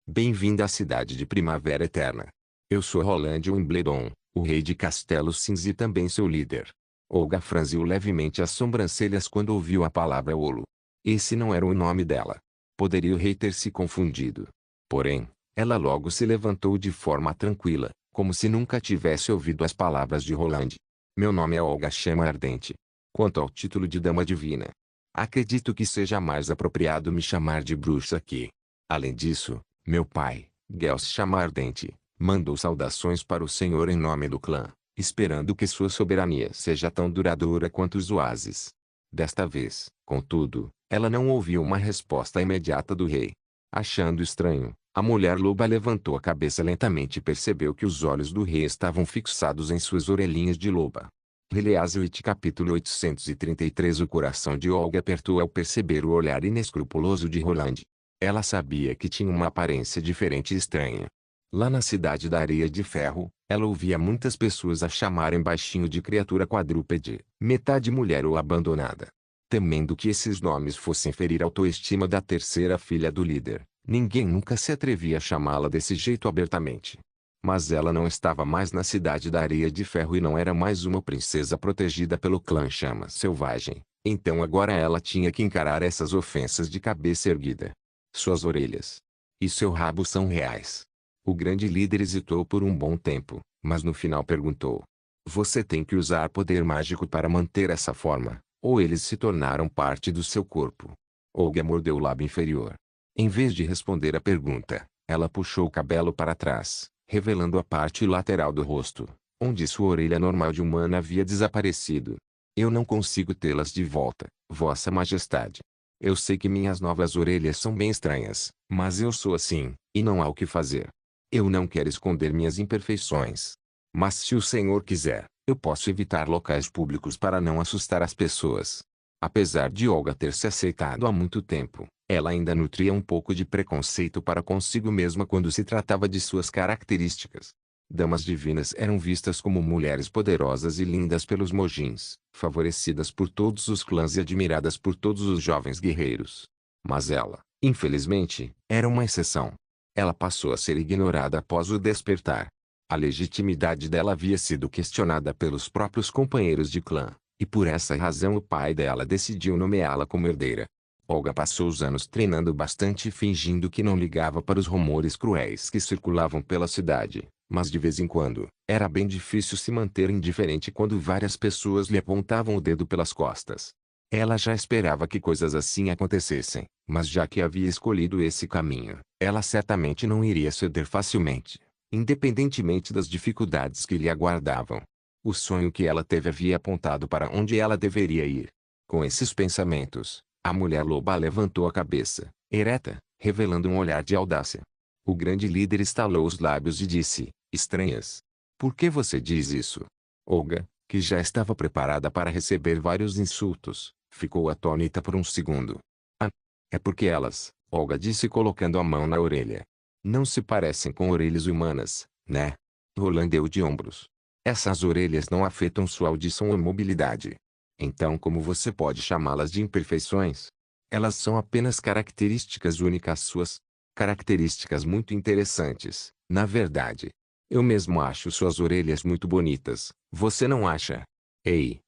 Bem-vinda à cidade de Primavera Eterna. Eu sou Roland Wimbledon, o rei de Castelo Cinza e também seu líder. Olga franziu levemente as sobrancelhas quando ouviu a palavra Olo. Esse não era o nome dela. Poderia o rei ter se confundido. Porém, ela logo se levantou de forma tranquila, como se nunca tivesse ouvido as palavras de Roland. Meu nome é Olga Chama Ardente. Quanto ao título de Dama Divina, acredito que seja mais apropriado me chamar de bruxa aqui. Além disso, meu pai, Gels Chama Ardente, mandou saudações para o senhor em nome do clã, esperando que sua soberania seja tão duradoura quanto os oásis. Desta vez, contudo, ela não ouviu uma resposta imediata do rei. Achando estranho, a mulher-loba levantou a cabeça lentamente e percebeu que os olhos do rei estavam fixados em suas orelhinhas de loba. Heliaswit capítulo 833. O coração de Olga apertou ao perceber o olhar inescrupuloso de Roland. Ela sabia que tinha uma aparência diferente e estranha. Lá na cidade da Areia de Ferro, ela ouvia muitas pessoas a chamarem baixinho de criatura quadrúpede, metade mulher ou abandonada. Temendo que esses nomes fossem ferir a autoestima da terceira filha do líder, ninguém nunca se atrevia a chamá-la desse jeito abertamente. Mas ela não estava mais na cidade da Areia de Ferro e não era mais uma princesa protegida pelo clã Chama Selvagem. Então agora ela tinha que encarar essas ofensas de cabeça erguida. Suas orelhas e seu rabo são reais. O grande líder hesitou por um bom tempo, mas no final perguntou: Você tem que usar poder mágico para manter essa forma, ou eles se tornaram parte do seu corpo? Olga mordeu o lábio inferior. Em vez de responder a pergunta, ela puxou o cabelo para trás, revelando a parte lateral do rosto, onde sua orelha normal de humana havia desaparecido. Eu não consigo tê-las de volta, Vossa Majestade. Eu sei que minhas novas orelhas são bem estranhas, mas eu sou assim, e não há o que fazer. Eu não quero esconder minhas imperfeições. Mas se o Senhor quiser, eu posso evitar locais públicos para não assustar as pessoas. Apesar de Olga ter se aceitado há muito tempo, ela ainda nutria um pouco de preconceito para consigo mesma quando se tratava de suas características. Damas divinas eram vistas como mulheres poderosas e lindas pelos Mojins, favorecidas por todos os clãs e admiradas por todos os jovens guerreiros. Mas ela, infelizmente, era uma exceção. Ela passou a ser ignorada após o despertar. A legitimidade dela havia sido questionada pelos próprios companheiros de clã, e por essa razão o pai dela decidiu nomeá-la como herdeira. Olga passou os anos treinando bastante e fingindo que não ligava para os rumores cruéis que circulavam pela cidade, mas de vez em quando, era bem difícil se manter indiferente quando várias pessoas lhe apontavam o dedo pelas costas. Ela já esperava que coisas assim acontecessem, mas já que havia escolhido esse caminho, ela certamente não iria ceder facilmente, independentemente das dificuldades que lhe aguardavam. O sonho que ela teve havia apontado para onde ela deveria ir. Com esses pensamentos, a mulher-loba levantou a cabeça, ereta, revelando um olhar de audácia. O grande líder estalou os lábios e disse: Estranhas. Por que você diz isso? Olga, que já estava preparada para receber vários insultos, ficou atônita por um segundo. Ah, é porque elas, Olga disse colocando a mão na orelha. Não se parecem com orelhas humanas, né? Roland deu de ombros. Essas orelhas não afetam sua audição ou mobilidade. Então como você pode chamá-las de imperfeições? Elas são apenas características únicas suas. Características muito interessantes, na verdade. Eu mesmo acho suas orelhas muito bonitas, você não acha? Ei,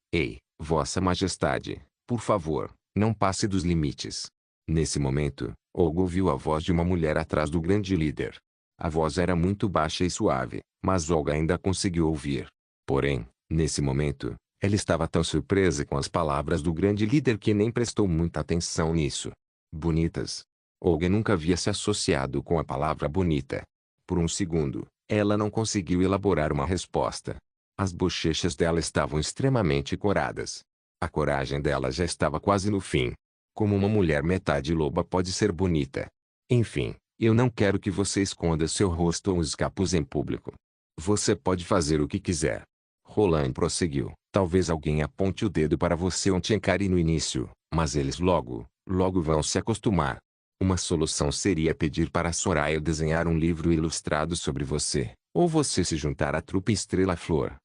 Vossa Majestade, por favor, não passe dos limites. Nesse momento, Olga ouviu a voz de uma mulher atrás do grande líder. A voz era muito baixa e suave, mas Olga ainda conseguiu ouvir. Porém, nesse momento, ela estava tão surpresa com as palavras do grande líder que nem prestou muita atenção nisso. Bonitas. Olga nunca havia se associado com a palavra bonita. Por um segundo, ela não conseguiu elaborar uma resposta. As bochechas dela estavam extremamente coradas. A coragem dela já estava quase no fim. Como uma mulher metade loba pode ser bonita? Enfim, eu não quero que você esconda seu rosto ou os capuz em público. Você pode fazer o que quiser. Roland prosseguiu. Talvez alguém aponte o dedo para você ou te encare no início, mas eles logo vão se acostumar. Uma solução seria pedir para Soraya desenhar um livro ilustrado sobre você, ou você se juntar à trupe Estrela Flor,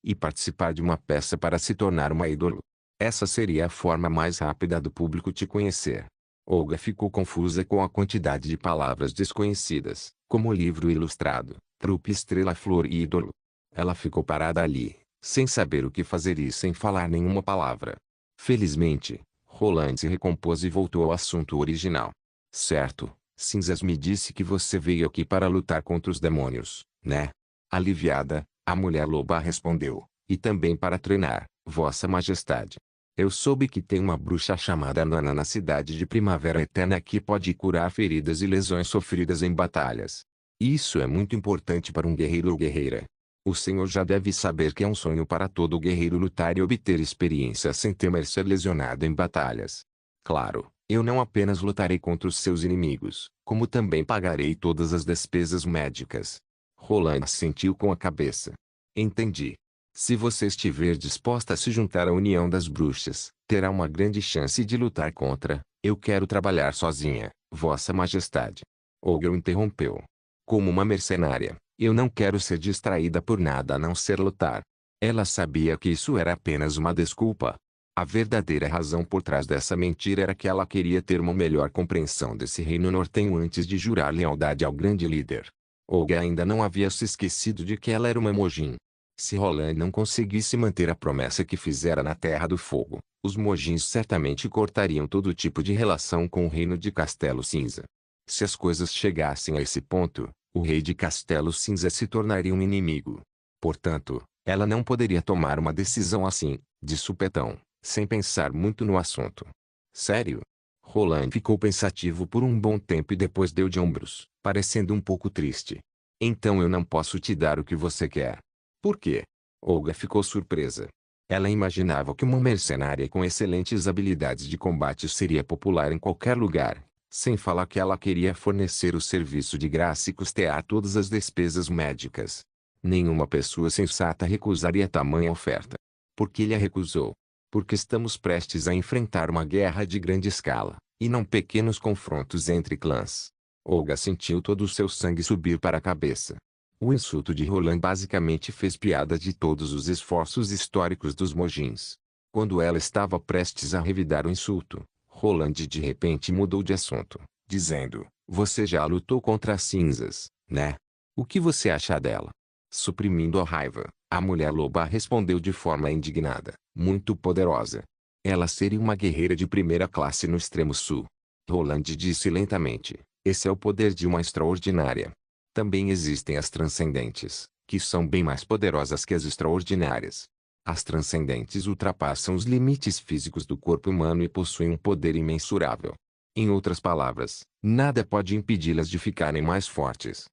e participar de uma peça para se tornar uma ídolo. Essa seria a forma mais rápida do público te conhecer. Olga ficou confusa com a quantidade de palavras desconhecidas, como livro ilustrado, trupe Estrela Flor e ídolo. Ela ficou parada ali, sem saber o que fazer e sem falar nenhuma palavra. Felizmente, Roland se recompôs e voltou ao assunto original. Certo, Cinzas me disse que você veio aqui para lutar contra os demônios, né? Aliviada, a mulher-loba respondeu, e também para treinar, Vossa Majestade. Eu soube que tem uma bruxa chamada Nana na cidade de Primavera Eterna que pode curar feridas e lesões sofridas em batalhas. Isso é muito importante para um guerreiro ou guerreira. O senhor já deve saber que é um sonho para todo guerreiro lutar e obter experiência sem temer ser lesionado em batalhas. Claro, eu não apenas lutarei contra os seus inimigos, como também pagarei todas as despesas médicas. Roland assentiu com a cabeça. Entendi. Se você estiver disposta a se juntar à União das Bruxas, terá uma grande chance de lutar contra. Eu quero trabalhar sozinha, Vossa Majestade. Olga o interrompeu. Como uma mercenária, eu não quero ser distraída por nada a não ser lutar. Ela sabia que isso era apenas uma desculpa. A verdadeira razão por trás dessa mentira era que ela queria ter uma melhor compreensão desse reino nortenho antes de jurar lealdade ao grande líder. Olga ainda não havia se esquecido de que ela era uma Mojin. Se Roland não conseguisse manter a promessa que fizera na Terra do Fogo, os Mojins certamente cortariam todo tipo de relação com o reino de Castelo Cinza. Se as coisas chegassem a esse ponto, o rei de Castelo Cinza se tornaria um inimigo. Portanto, ela não poderia tomar uma decisão assim, de supetão, sem pensar muito no assunto. Sério? Roland ficou pensativo por um bom tempo e depois deu de ombros, parecendo um pouco triste. Então eu não posso te dar o que você quer. Por quê? Olga ficou surpresa. Ela imaginava que uma mercenária com excelentes habilidades de combate seria popular em qualquer lugar, sem falar que ela queria fornecer o serviço de graça e custear todas as despesas médicas. Nenhuma pessoa sensata recusaria tamanha oferta. Por que ele a recusou? Porque estamos prestes a enfrentar uma guerra de grande escala, e não pequenos confrontos entre clãs. Olga sentiu todo o seu sangue subir para a cabeça. O insulto de Roland basicamente fez piada de todos os esforços históricos dos Mojins. Quando ela estava prestes a revidar o insulto, Roland de repente mudou de assunto, dizendo: Você já lutou contra as cinzas, né? O que você acha dela? Suprimindo a raiva, a mulher-loba respondeu de forma indignada: Muito poderosa. Ela seria uma guerreira de primeira classe no extremo sul. Roland disse lentamente: Esse é o poder de uma extraordinária. Também existem as transcendentes, que são bem mais poderosas que as extraordinárias. As transcendentes ultrapassam os limites físicos do corpo humano e possuem um poder imensurável. Em outras palavras, nada pode impedi-las de ficarem mais fortes.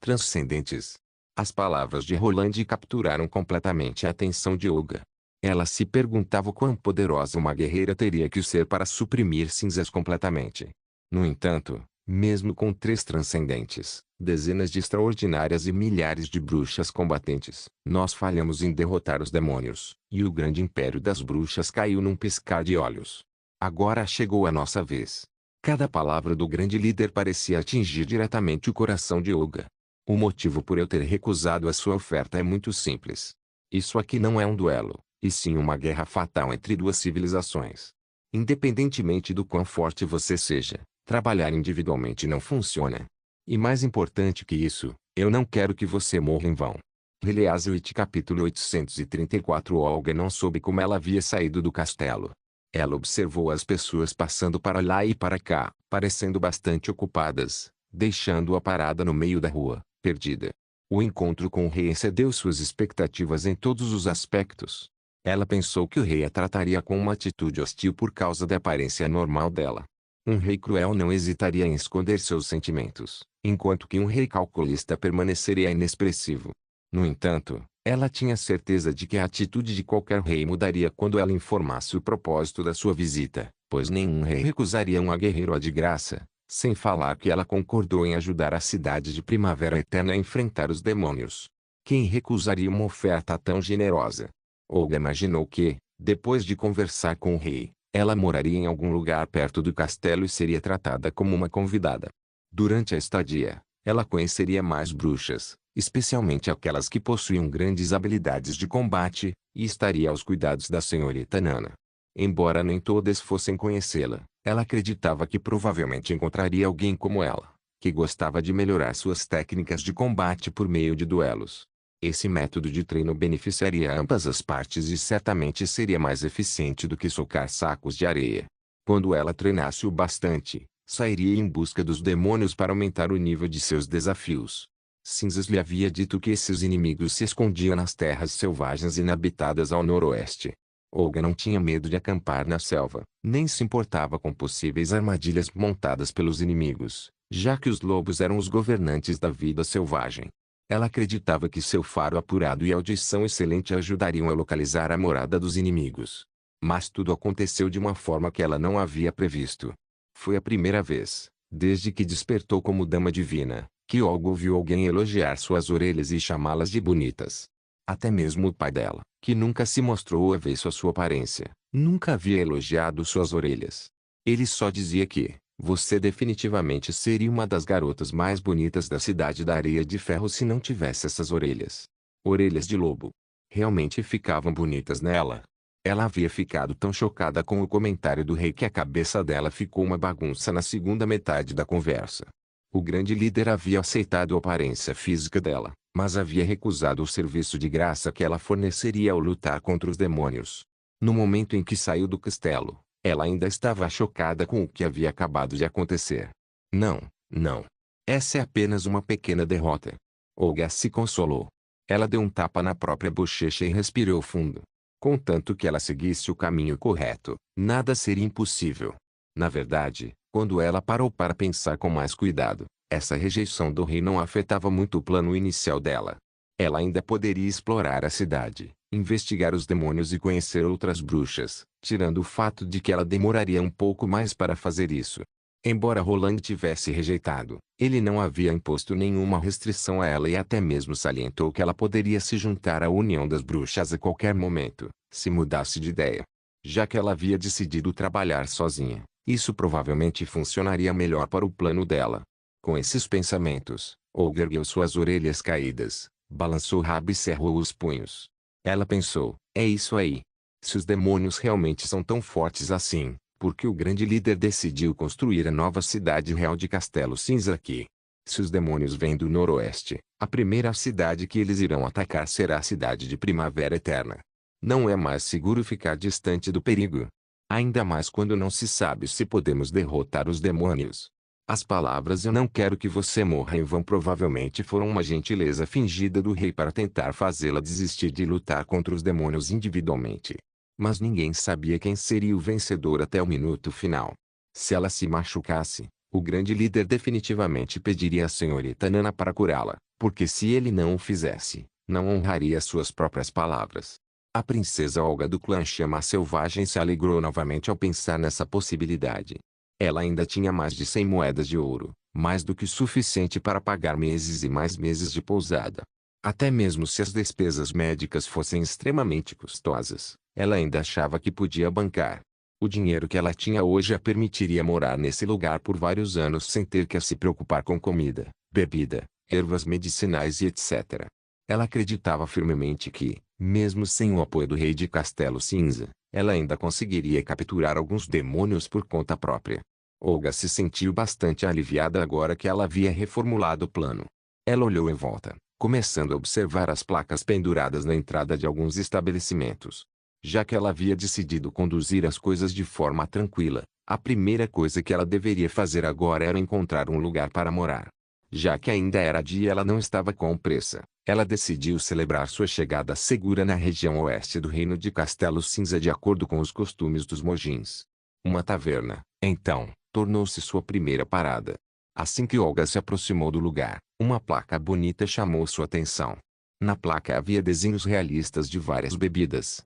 Transcendentes. As palavras de Roland capturaram completamente a atenção de Olga. Ela se perguntava o quão poderosa uma guerreira teria que ser para suprimir cinzas completamente. No entanto, mesmo com 3 transcendentes, dezenas de extraordinárias e milhares de bruxas combatentes, nós falhamos em derrotar os demônios, e o grande império das bruxas caiu num piscar de olhos. Agora chegou a nossa vez. Cada palavra do grande líder parecia atingir diretamente o coração de Olga. O motivo por eu ter recusado a sua oferta é muito simples. Isso aqui não é um duelo, e sim uma guerra fatal entre 2 civilizações. Independentemente do quão forte você seja, trabalhar individualmente não funciona. E mais importante que isso, eu não quero que você morra em vão. Reliazewit capítulo 834. Olga não soube como ela havia saído do castelo. Ela observou as pessoas passando para lá e para cá, parecendo bastante ocupadas, deixando-a parada no meio da rua, perdida. O encontro com o rei excedeu suas expectativas em todos os aspectos. Ela pensou que o rei a trataria com uma atitude hostil por causa da aparência normal dela. Um rei cruel não hesitaria em esconder seus sentimentos, enquanto que um rei calculista permaneceria inexpressivo. No entanto, ela tinha certeza de que a atitude de qualquer rei mudaria quando ela informasse o propósito da sua visita, pois nenhum rei recusaria uma guerreira de graça, sem falar que ela concordou em ajudar a cidade de Primavera Eterna a enfrentar os demônios. Quem recusaria uma oferta tão generosa? Olga imaginou que, depois de conversar com o rei, ela moraria em algum lugar perto do castelo e seria tratada como uma convidada. Durante a estadia, ela conheceria mais bruxas, especialmente aquelas que possuíam grandes habilidades de combate, e estaria aos cuidados da senhorita Nana. Embora nem todas fossem conhecê-la, ela acreditava que provavelmente encontraria alguém como ela, que gostava de melhorar suas técnicas de combate por meio de duelos. Esse método de treino beneficiaria ambas as partes e certamente seria mais eficiente do que socar sacos de areia. Quando ela treinasse o bastante, sairia em busca dos demônios para aumentar o nível de seus desafios. Cinzas lhe havia dito que esses inimigos se escondiam nas terras selvagens inabitadas ao noroeste. Olga não tinha medo de acampar na selva, nem se importava com possíveis armadilhas montadas pelos inimigos, já que os lobos eram os governantes da vida selvagem. Ela acreditava que seu faro apurado e audição excelente ajudariam a localizar a morada dos inimigos. Mas tudo aconteceu de uma forma que ela não havia previsto. Foi a primeira vez, desde que despertou como dama divina, que Olga ouviu alguém elogiar suas orelhas e chamá-las de bonitas. Até mesmo o pai dela, que nunca se mostrou avesso à sua aparência, nunca havia elogiado suas orelhas. Ele só dizia que, você definitivamente seria uma das garotas mais bonitas da cidade da Areia de Ferro se não tivesse essas orelhas. Orelhas de lobo. Realmente ficavam bonitas nela. Ela havia ficado tão chocada com o comentário do rei que a cabeça dela ficou uma bagunça na segunda metade da conversa. O grande líder havia aceitado a aparência física dela, mas havia recusado o serviço de graça que ela forneceria ao lutar contra os demônios. No momento em que saiu do castelo, ela ainda estava chocada com o que havia acabado de acontecer. Não, não. Essa é apenas uma pequena derrota. Olga se consolou. Ela deu um tapa na própria bochecha e respirou fundo. Contanto que ela seguisse o caminho correto, nada seria impossível. Na verdade, quando ela parou para pensar com mais cuidado, essa rejeição do rei não afetava muito o plano inicial dela. Ela ainda poderia explorar a cidade, investigar os demônios e conhecer outras bruxas, tirando o fato de que ela demoraria um pouco mais para fazer isso. Embora Roland tivesse rejeitado, ele não havia imposto nenhuma restrição a ela e até mesmo salientou que ela poderia se juntar à União das Bruxas a qualquer momento, se mudasse de ideia. Já que ela havia decidido trabalhar sozinha, isso provavelmente funcionaria melhor para o plano dela. Com esses pensamentos, Olga ergueu suas orelhas caídas, balançou o rabo e cerrou os punhos. Ela pensou, é isso aí. Se os demônios realmente são tão fortes assim, porque o grande líder decidiu construir a nova cidade real de Castelo Cinza aqui. Se os demônios vêm do noroeste, a primeira cidade que eles irão atacar será a cidade de Primavera Eterna. Não é mais seguro ficar distante do perigo. Ainda mais quando não se sabe se podemos derrotar os demônios. As palavras "eu não quero que você morra" em vão provavelmente foram uma gentileza fingida do rei para tentar fazê-la desistir de lutar contra os demônios individualmente. Mas ninguém sabia quem seria o vencedor até o minuto final. Se ela se machucasse, o grande líder definitivamente pediria à senhorita Nana para curá-la, porque se ele não o fizesse, não honraria suas próprias palavras. A princesa Olga do clã Chama Selvagem se alegrou novamente ao pensar nessa possibilidade. Ela ainda tinha mais de 100 moedas de ouro, mais do que suficiente para pagar meses e mais meses de pousada. Até mesmo se as despesas médicas fossem extremamente custosas, ela ainda achava que podia bancar. O dinheiro que ela tinha hoje a permitiria morar nesse lugar por vários anos sem ter que se preocupar com comida, bebida, ervas medicinais e etc. Ela acreditava firmemente que, mesmo sem o apoio do rei de Castelo Cinza, ela ainda conseguiria capturar alguns demônios por conta própria. Olga se sentiu bastante aliviada agora que ela havia reformulado o plano. Ela olhou em volta, começando a observar as placas penduradas na entrada de alguns estabelecimentos. Já que ela havia decidido conduzir as coisas de forma tranquila, a primeira coisa que ela deveria fazer agora era encontrar um lugar para morar. Já que ainda era dia e ela não estava com pressa, ela decidiu celebrar sua chegada segura na região oeste do reino de Castelo Cinza de acordo com os costumes dos Mojins. Uma taverna, então, tornou-se sua primeira parada. Assim que Olga se aproximou do lugar, uma placa bonita chamou sua atenção. Na placa havia desenhos realistas de várias bebidas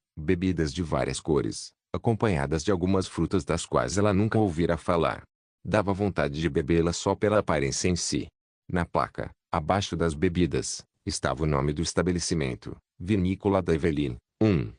de várias cores, acompanhadas de algumas frutas das quais ela nunca ouvira falar. Dava vontade de bebê-las só pela aparência em si. Na placa, abaixo das bebidas, estava o nome do estabelecimento, Vinícola da Eveline, 1.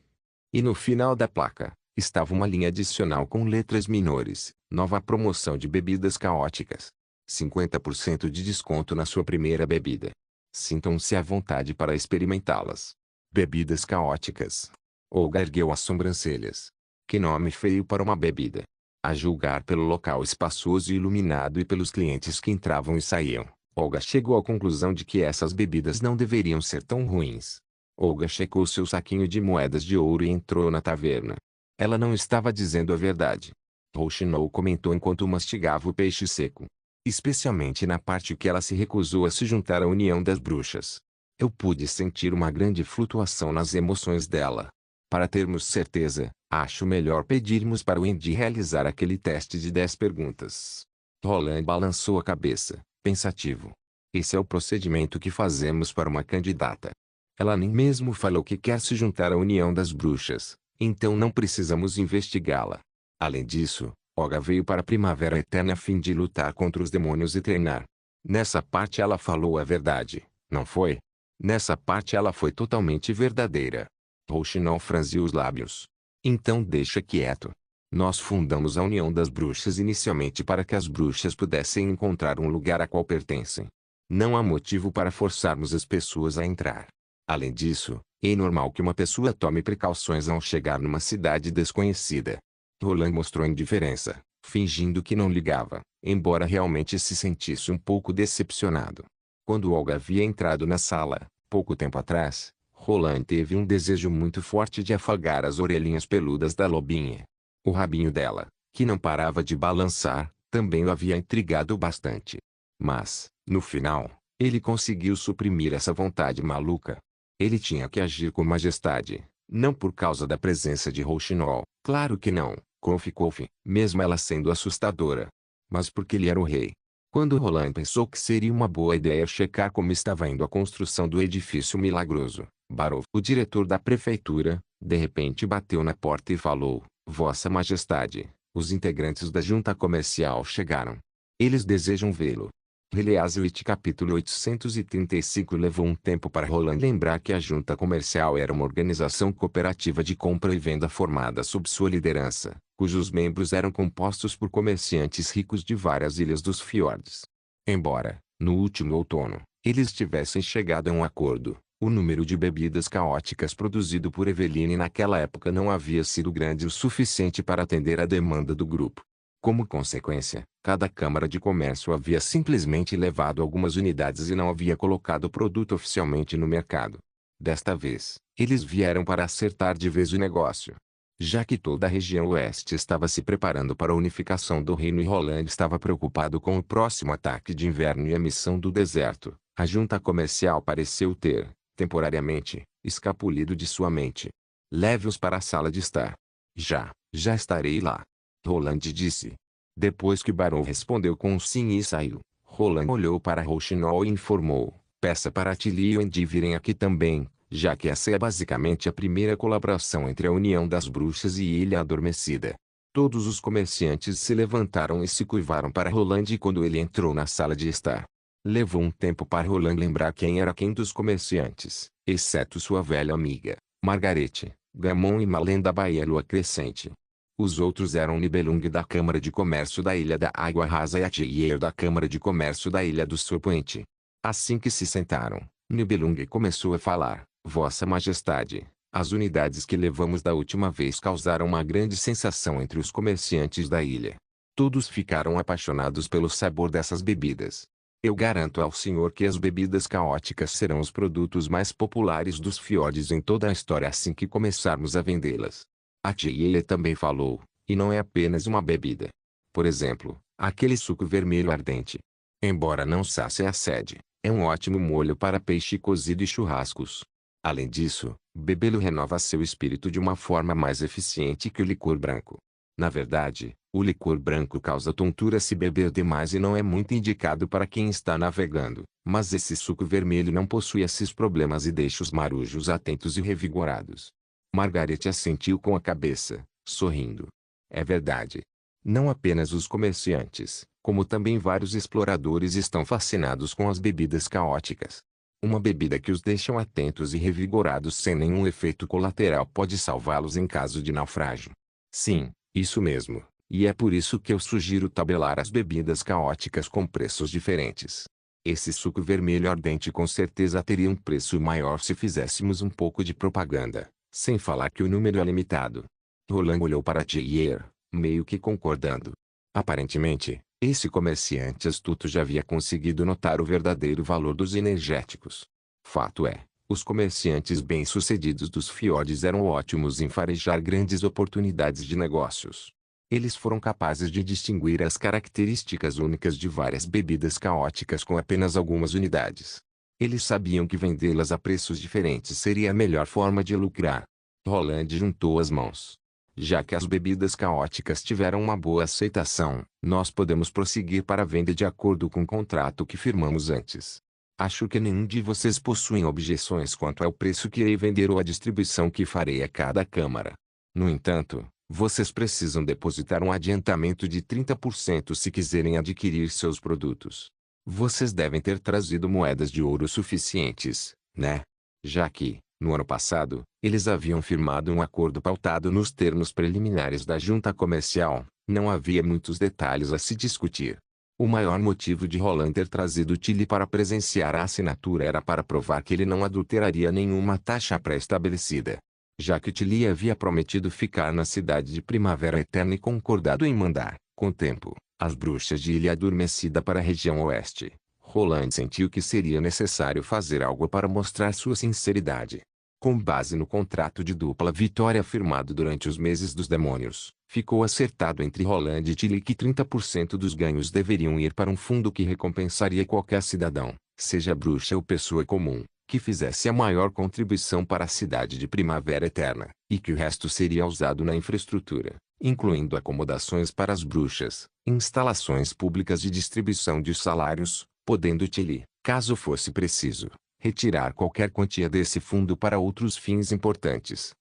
E no final da placa, estava uma linha adicional com letras menores, nova promoção de bebidas caóticas. 50% de desconto na sua primeira bebida. Sintam-se à vontade para experimentá-las. Bebidas caóticas. Olga ergueu as sobrancelhas. Que nome feio para uma bebida. A julgar pelo local espaçoso e iluminado e pelos clientes que entravam e saíam, Olga chegou à conclusão de que essas bebidas não deveriam ser tão ruins. Olga checou seu saquinho de moedas de ouro e entrou na taverna. Ela não estava dizendo a verdade. Rochinol comentou enquanto mastigava o peixe seco. Especialmente na parte que ela se recusou a se juntar à União das Bruxas. Eu pude sentir uma grande flutuação nas emoções dela. Para termos certeza, acho melhor pedirmos para o Andy realizar aquele teste de 10 perguntas. Roland balançou a cabeça, pensativo. Esse é o procedimento que fazemos para uma candidata. Ela nem mesmo falou que quer se juntar à União das Bruxas, então não precisamos investigá-la. Além disso, Olga veio para a Primavera Eterna a fim de lutar contra os demônios e treinar. Nessa parte ela falou a verdade, não foi? Nessa parte ela foi totalmente verdadeira. Rouxinol franziu os lábios. Então deixa quieto. Nós fundamos a União das Bruxas inicialmente para que as bruxas pudessem encontrar um lugar a qual pertencem. Não há motivo para forçarmos as pessoas a entrar. Além disso, é normal que uma pessoa tome precauções ao chegar numa cidade desconhecida. Roland mostrou indiferença, fingindo que não ligava, embora realmente se sentisse um pouco decepcionado. Quando Olga havia entrado na sala, pouco tempo atrás, Roland teve um desejo muito forte de afagar as orelhinhas peludas da lobinha. O rabinho dela, que não parava de balançar, também o havia intrigado bastante. Mas, no final, ele conseguiu suprimir essa vontade maluca. Ele tinha que agir com majestade, não por causa da presença de Rouxinol, claro que não, Kofi, mesmo ela sendo assustadora, mas porque ele era o rei. Quando Roland pensou que seria uma boa ideia checar como estava indo a construção do edifício milagroso, Barov, o diretor da prefeitura, de repente bateu na porta e falou: Vossa Majestade, os integrantes da junta comercial chegaram. Eles desejam vê-lo. Release capítulo 835. Levou um tempo para Roland lembrar que a junta comercial era uma organização cooperativa de compra e venda formada sob sua liderança, cujos membros eram compostos por comerciantes ricos de várias ilhas dos fiordes. Embora, no último outono, eles tivessem chegado a um acordo, o número de bebidas caóticas produzido por Eveline naquela época não havia sido grande o suficiente para atender a demanda do grupo. Como consequência, cada Câmara de Comércio havia simplesmente levado algumas unidades e não havia colocado o produto oficialmente no mercado. Desta vez, eles vieram para acertar de vez o negócio. Já que toda a região oeste estava se preparando para a unificação do reino e Roland estava preocupado com o próximo ataque de inverno e a missão do deserto, a junta comercial pareceu ter, temporariamente, escapulido de sua mente. Leve-os para a sala de estar. Já estarei lá. Roland disse. Depois que Barão respondeu com um sim e saiu, Roland olhou para Rouxinol e informou: peça para Tilly e Wendy virem aqui também, já que essa é basicamente a primeira colaboração entre a União das Bruxas e Ilha Adormecida. Todos os comerciantes se levantaram e se curvaram para Roland quando ele entrou na sala de estar. Levou um tempo para Roland lembrar quem era quem dos comerciantes, exceto sua velha amiga, Margarete, Gamon e Malén da Baía Lua Crescente. Os outros eram Nibelung da Câmara de Comércio da Ilha da Água Rasa e Atier da Câmara de Comércio da Ilha do Serpente. Assim que se sentaram, Nibelung começou a falar: Vossa Majestade, as unidades que levamos da última vez causaram uma grande sensação entre os comerciantes da ilha. Todos ficaram apaixonados pelo sabor dessas bebidas. Eu garanto ao senhor que as bebidas caóticas serão os produtos mais populares dos fiordes em toda a história assim que começarmos a vendê-las. A tia também falou, e não é apenas uma bebida. Por exemplo, aquele suco vermelho ardente. Embora não sacie a sede, é um ótimo molho para peixe cozido e churrascos. Além disso, bebê-lo renova seu espírito de uma forma mais eficiente que o licor branco. Na verdade, o licor branco causa tontura se beber demais e não é muito indicado para quem está navegando, mas esse suco vermelho não possui esses problemas e deixa os marujos atentos e revigorados. Margaret assentiu com a cabeça, sorrindo. É verdade. Não apenas os comerciantes, como também vários exploradores estão fascinados com as bebidas caóticas. Uma bebida que os deixa atentos e revigorados sem nenhum efeito colateral pode salvá-los em caso de naufrágio. Sim, isso mesmo, e é por isso que eu sugiro tabelar as bebidas caóticas com preços diferentes. Esse suco vermelho ardente com certeza teria um preço maior se fizéssemos um pouco de propaganda. Sem falar que o número é limitado. Roland olhou para Thier, meio que concordando. Aparentemente, esse comerciante astuto já havia conseguido notar o verdadeiro valor dos energéticos. Fato é, os comerciantes bem-sucedidos dos fiordes eram ótimos em farejar grandes oportunidades de negócios. Eles foram capazes de distinguir as características únicas de várias bebidas caóticas com apenas algumas unidades. Eles sabiam que vendê-las a preços diferentes seria a melhor forma de lucrar. Roland juntou as mãos. Já que as bebidas caóticas tiveram uma boa aceitação, nós podemos prosseguir para a venda de acordo com o contrato que firmamos antes. Acho que nenhum de vocês possuem objeções quanto ao preço que irei vender ou à distribuição que farei a cada câmara. No entanto, vocês precisam depositar um adiantamento de 30% se quiserem adquirir seus produtos. Vocês devem ter trazido moedas de ouro suficientes, né? Já que, no ano passado, eles haviam firmado um acordo pautado nos termos preliminares da junta comercial, não havia muitos detalhes a se discutir. O maior motivo de Roland ter trazido Tilly para presenciar a assinatura era para provar que ele não adulteraria nenhuma taxa pré-estabelecida. Já que Tilly havia prometido ficar na cidade de Primavera Eterna e concordado em mandar, com o tempo, as bruxas de Ilha Adormecida para a região oeste, Roland sentiu que seria necessário fazer algo para mostrar sua sinceridade. Com base no contrato de dupla vitória firmado durante os meses dos demônios, ficou acertado entre Roland e Tilly que 30% dos ganhos deveriam ir para um fundo que recompensaria qualquer cidadão, seja bruxa ou pessoa comum, que fizesse a maior contribuição para a cidade de Primavera Eterna, e que o resto seria usado na infraestrutura, incluindo acomodações para as bruxas, instalações públicas de distribuição de salários, podendo Tilly, caso fosse preciso, retirar qualquer quantia desse fundo para outros fins importantes.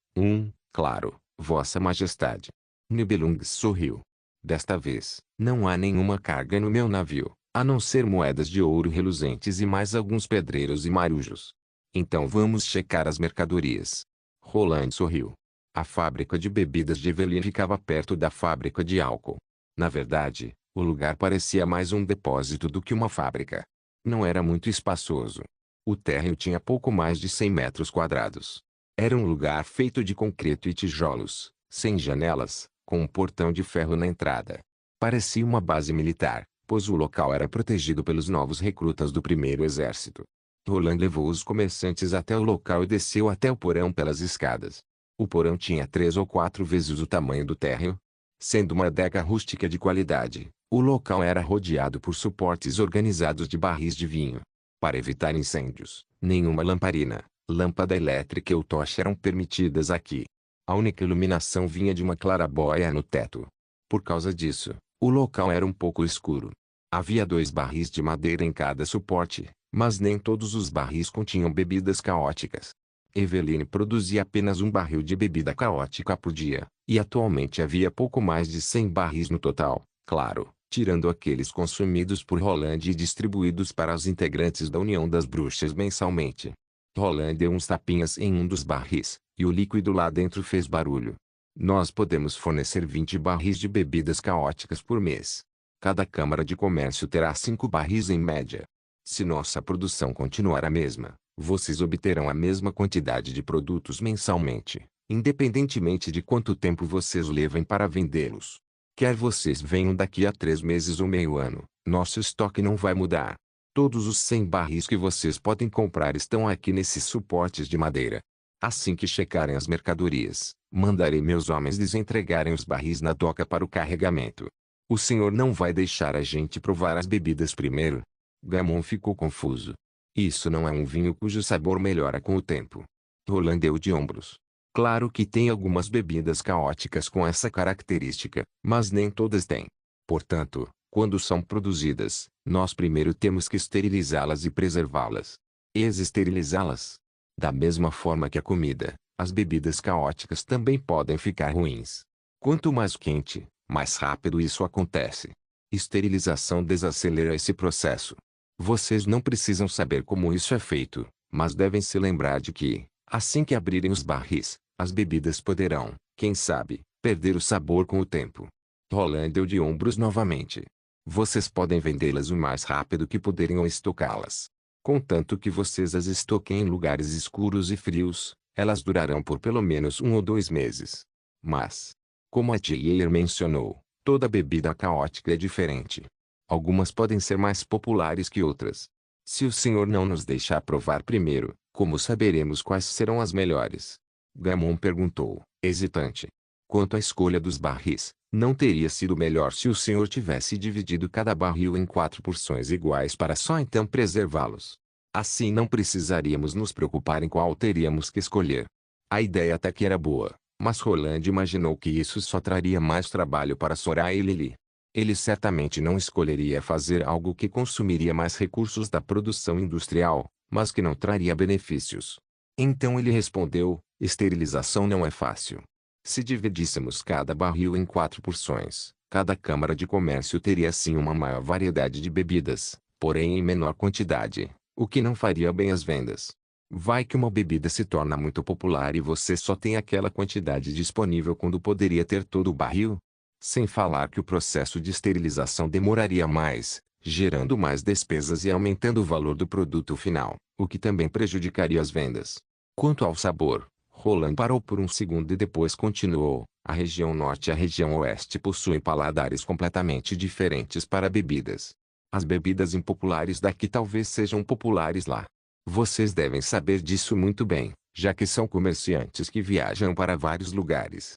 Claro, Vossa Majestade. Nibelung sorriu. Desta vez, não há nenhuma carga no meu navio, a não ser moedas de ouro reluzentes e mais alguns pedreiros e marujos. Então vamos checar as mercadorias. Roland sorriu. A fábrica de bebidas de Evelyn ficava perto da fábrica de álcool. Na verdade, o lugar parecia mais um depósito do que uma fábrica. Não era muito espaçoso. O térreo tinha pouco mais de 100 metros quadrados. Era um lugar feito de concreto e tijolos, sem janelas, com um portão de ferro na entrada. Parecia uma base militar, pois o local era protegido pelos novos recrutas do primeiro exército. Roland levou os comerciantes até o local e desceu até o porão pelas escadas. O porão tinha 3 ou 4 vezes o tamanho do térreo. Sendo uma adega rústica de qualidade, o local era rodeado por suportes organizados de barris de vinho. Para evitar incêndios, nenhuma lamparina, lâmpada elétrica ou tocha eram permitidas aqui. A única iluminação vinha de uma clarabóia no teto. Por causa disso, o local era um pouco escuro. Havia 2 barris de madeira em cada suporte, mas nem todos os barris continham bebidas caóticas. Eveline produzia apenas um barril de bebida caótica por dia, e atualmente havia pouco mais de 100 barris no total, claro, tirando aqueles consumidos por Roland e distribuídos para os integrantes da União das Bruxas mensalmente. Roland deu uns tapinhas em um dos barris, e o líquido lá dentro fez barulho. Nós podemos fornecer 20 barris de bebidas caóticas por mês. Cada Câmara de Comércio terá 5 barris em média. Se nossa produção continuar a mesma, vocês obterão a mesma quantidade de produtos mensalmente, independentemente de quanto tempo vocês levem para vendê-los. Quer vocês venham daqui a 3 meses ou meio ano, nosso estoque não vai mudar. Todos os 100 barris que vocês podem comprar estão aqui nesses suportes de madeira. Assim que checarem as mercadorias, mandarei meus homens lhes entregarem os barris na doca para o carregamento. O senhor não vai deixar a gente provar as bebidas primeiro? Gamon ficou confuso. Isso não é um vinho cujo sabor melhora com o tempo. Roland deu de ombros. Claro que tem algumas bebidas caóticas com essa característica, mas nem todas têm. Portanto, quando são produzidas, nós primeiro temos que esterilizá-las e preservá-las. Esterilizá-las. Da mesma forma que a comida, as bebidas caóticas também podem ficar ruins. Quanto mais quente, mais rápido isso acontece. Esterilização desacelera esse processo. Vocês não precisam saber como isso é feito, mas devem se lembrar de que, assim que abrirem os barris, as bebidas poderão, quem sabe, perder o sabor com o tempo. Roland deu de ombros novamente. Vocês podem vendê-las o mais rápido que puderem ou estocá-las. Contanto que vocês as estoquem em lugares escuros e frios, elas durarão por pelo menos 1 ou 2 meses. Mas, como a Tia mencionou, toda bebida caótica é diferente. Algumas podem ser mais populares que outras. Se o senhor não nos deixar provar primeiro, como saberemos quais serão as melhores? Gamon perguntou, hesitante. Quanto à escolha dos barris, não teria sido melhor se o senhor tivesse dividido cada barril em 4 porções iguais para só então preservá-los. Assim não precisaríamos nos preocupar em qual teríamos que escolher. A ideia até que era boa, mas Roland imaginou que isso só traria mais trabalho para Soraya e Lily. Ele certamente não escolheria fazer algo que consumiria mais recursos da produção industrial, mas que não traria benefícios. Então ele respondeu, esterilização não é fácil. Se dividíssemos cada barril em 4 porções, cada Câmara de Comércio teria sim uma maior variedade de bebidas, porém em menor quantidade, o que não faria bem às vendas. Vai que uma bebida se torna muito popular e você só tem aquela quantidade disponível quando poderia ter todo o barril? Sem falar que o processo de esterilização demoraria mais, gerando mais despesas e aumentando o valor do produto final, o que também prejudicaria as vendas. Quanto ao sabor, Roland parou por um segundo e depois continuou. A região norte e a região oeste possuem paladares completamente diferentes para bebidas. As bebidas impopulares daqui talvez sejam populares lá. Vocês devem saber disso muito bem, já que são comerciantes que viajam para vários lugares.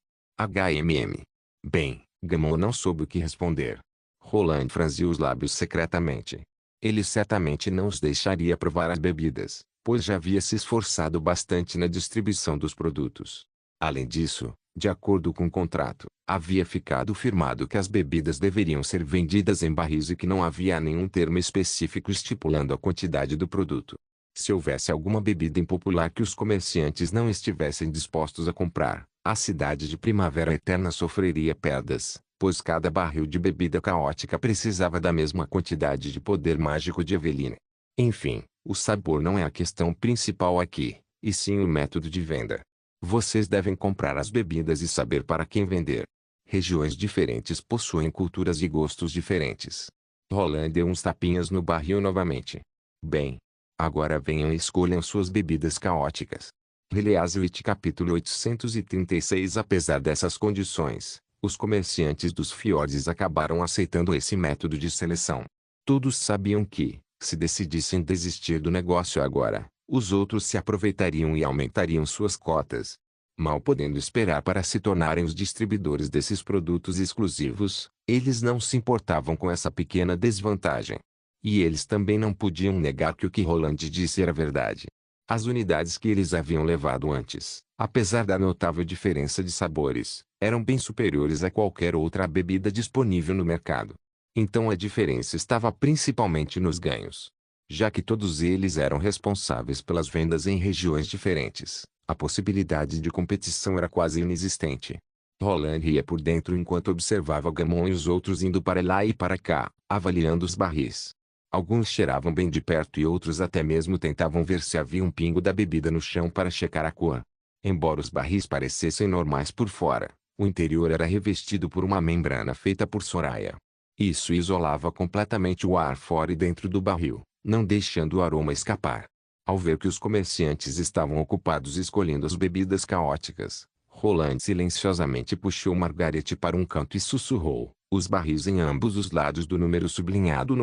Bem, Gammon não soube o que responder. Roland franziu os lábios secretamente. Ele certamente não os deixaria provar as bebidas, pois já havia se esforçado bastante na distribuição dos produtos. Além disso, de acordo com o contrato, havia ficado firmado que as bebidas deveriam ser vendidas em barris e que não havia nenhum termo específico estipulando a quantidade do produto. Se houvesse alguma bebida impopular que os comerciantes não estivessem dispostos a comprar, a cidade de Primavera Eterna sofreria perdas, pois cada barril de bebida caótica precisava da mesma quantidade de poder mágico de Eveline. Enfim, o sabor não é a questão principal aqui, e sim o método de venda. Vocês devem comprar as bebidas e saber para quem vender. Regiões diferentes possuem culturas e gostos diferentes. Roland deu uns tapinhas no barril novamente. Bem, agora venham e escolham suas bebidas caóticas. Heliaswit capítulo 836. Apesar dessas condições, os comerciantes dos fiordes acabaram aceitando esse método de seleção. Todos sabiam que, se decidissem desistir do negócio agora, os outros se aproveitariam e aumentariam suas cotas. Mal podendo esperar para se tornarem os distribuidores desses produtos exclusivos, eles não se importavam com essa pequena desvantagem. E eles também não podiam negar que o que Roland disse era verdade. As unidades que eles haviam levado antes, apesar da notável diferença de sabores, eram bem superiores a qualquer outra bebida disponível no mercado. Então a diferença estava principalmente nos ganhos. Já que todos eles eram responsáveis pelas vendas em regiões diferentes, a possibilidade de competição era quase inexistente. Roland ria por dentro enquanto observava Gammon e os outros indo para lá e para cá, avaliando os barris. Alguns cheiravam bem de perto e outros até mesmo tentavam ver se havia um pingo da bebida no chão para checar a cor. Embora os barris parecessem normais por fora, o interior era revestido por uma membrana feita por Soraya. Isso isolava completamente o ar fora e dentro do barril, não deixando o aroma escapar. Ao ver que os comerciantes estavam ocupados escolhendo as bebidas caóticas, Roland silenciosamente puxou Margaret para um canto e sussurrou: os barris em ambos os lados do número sublinhado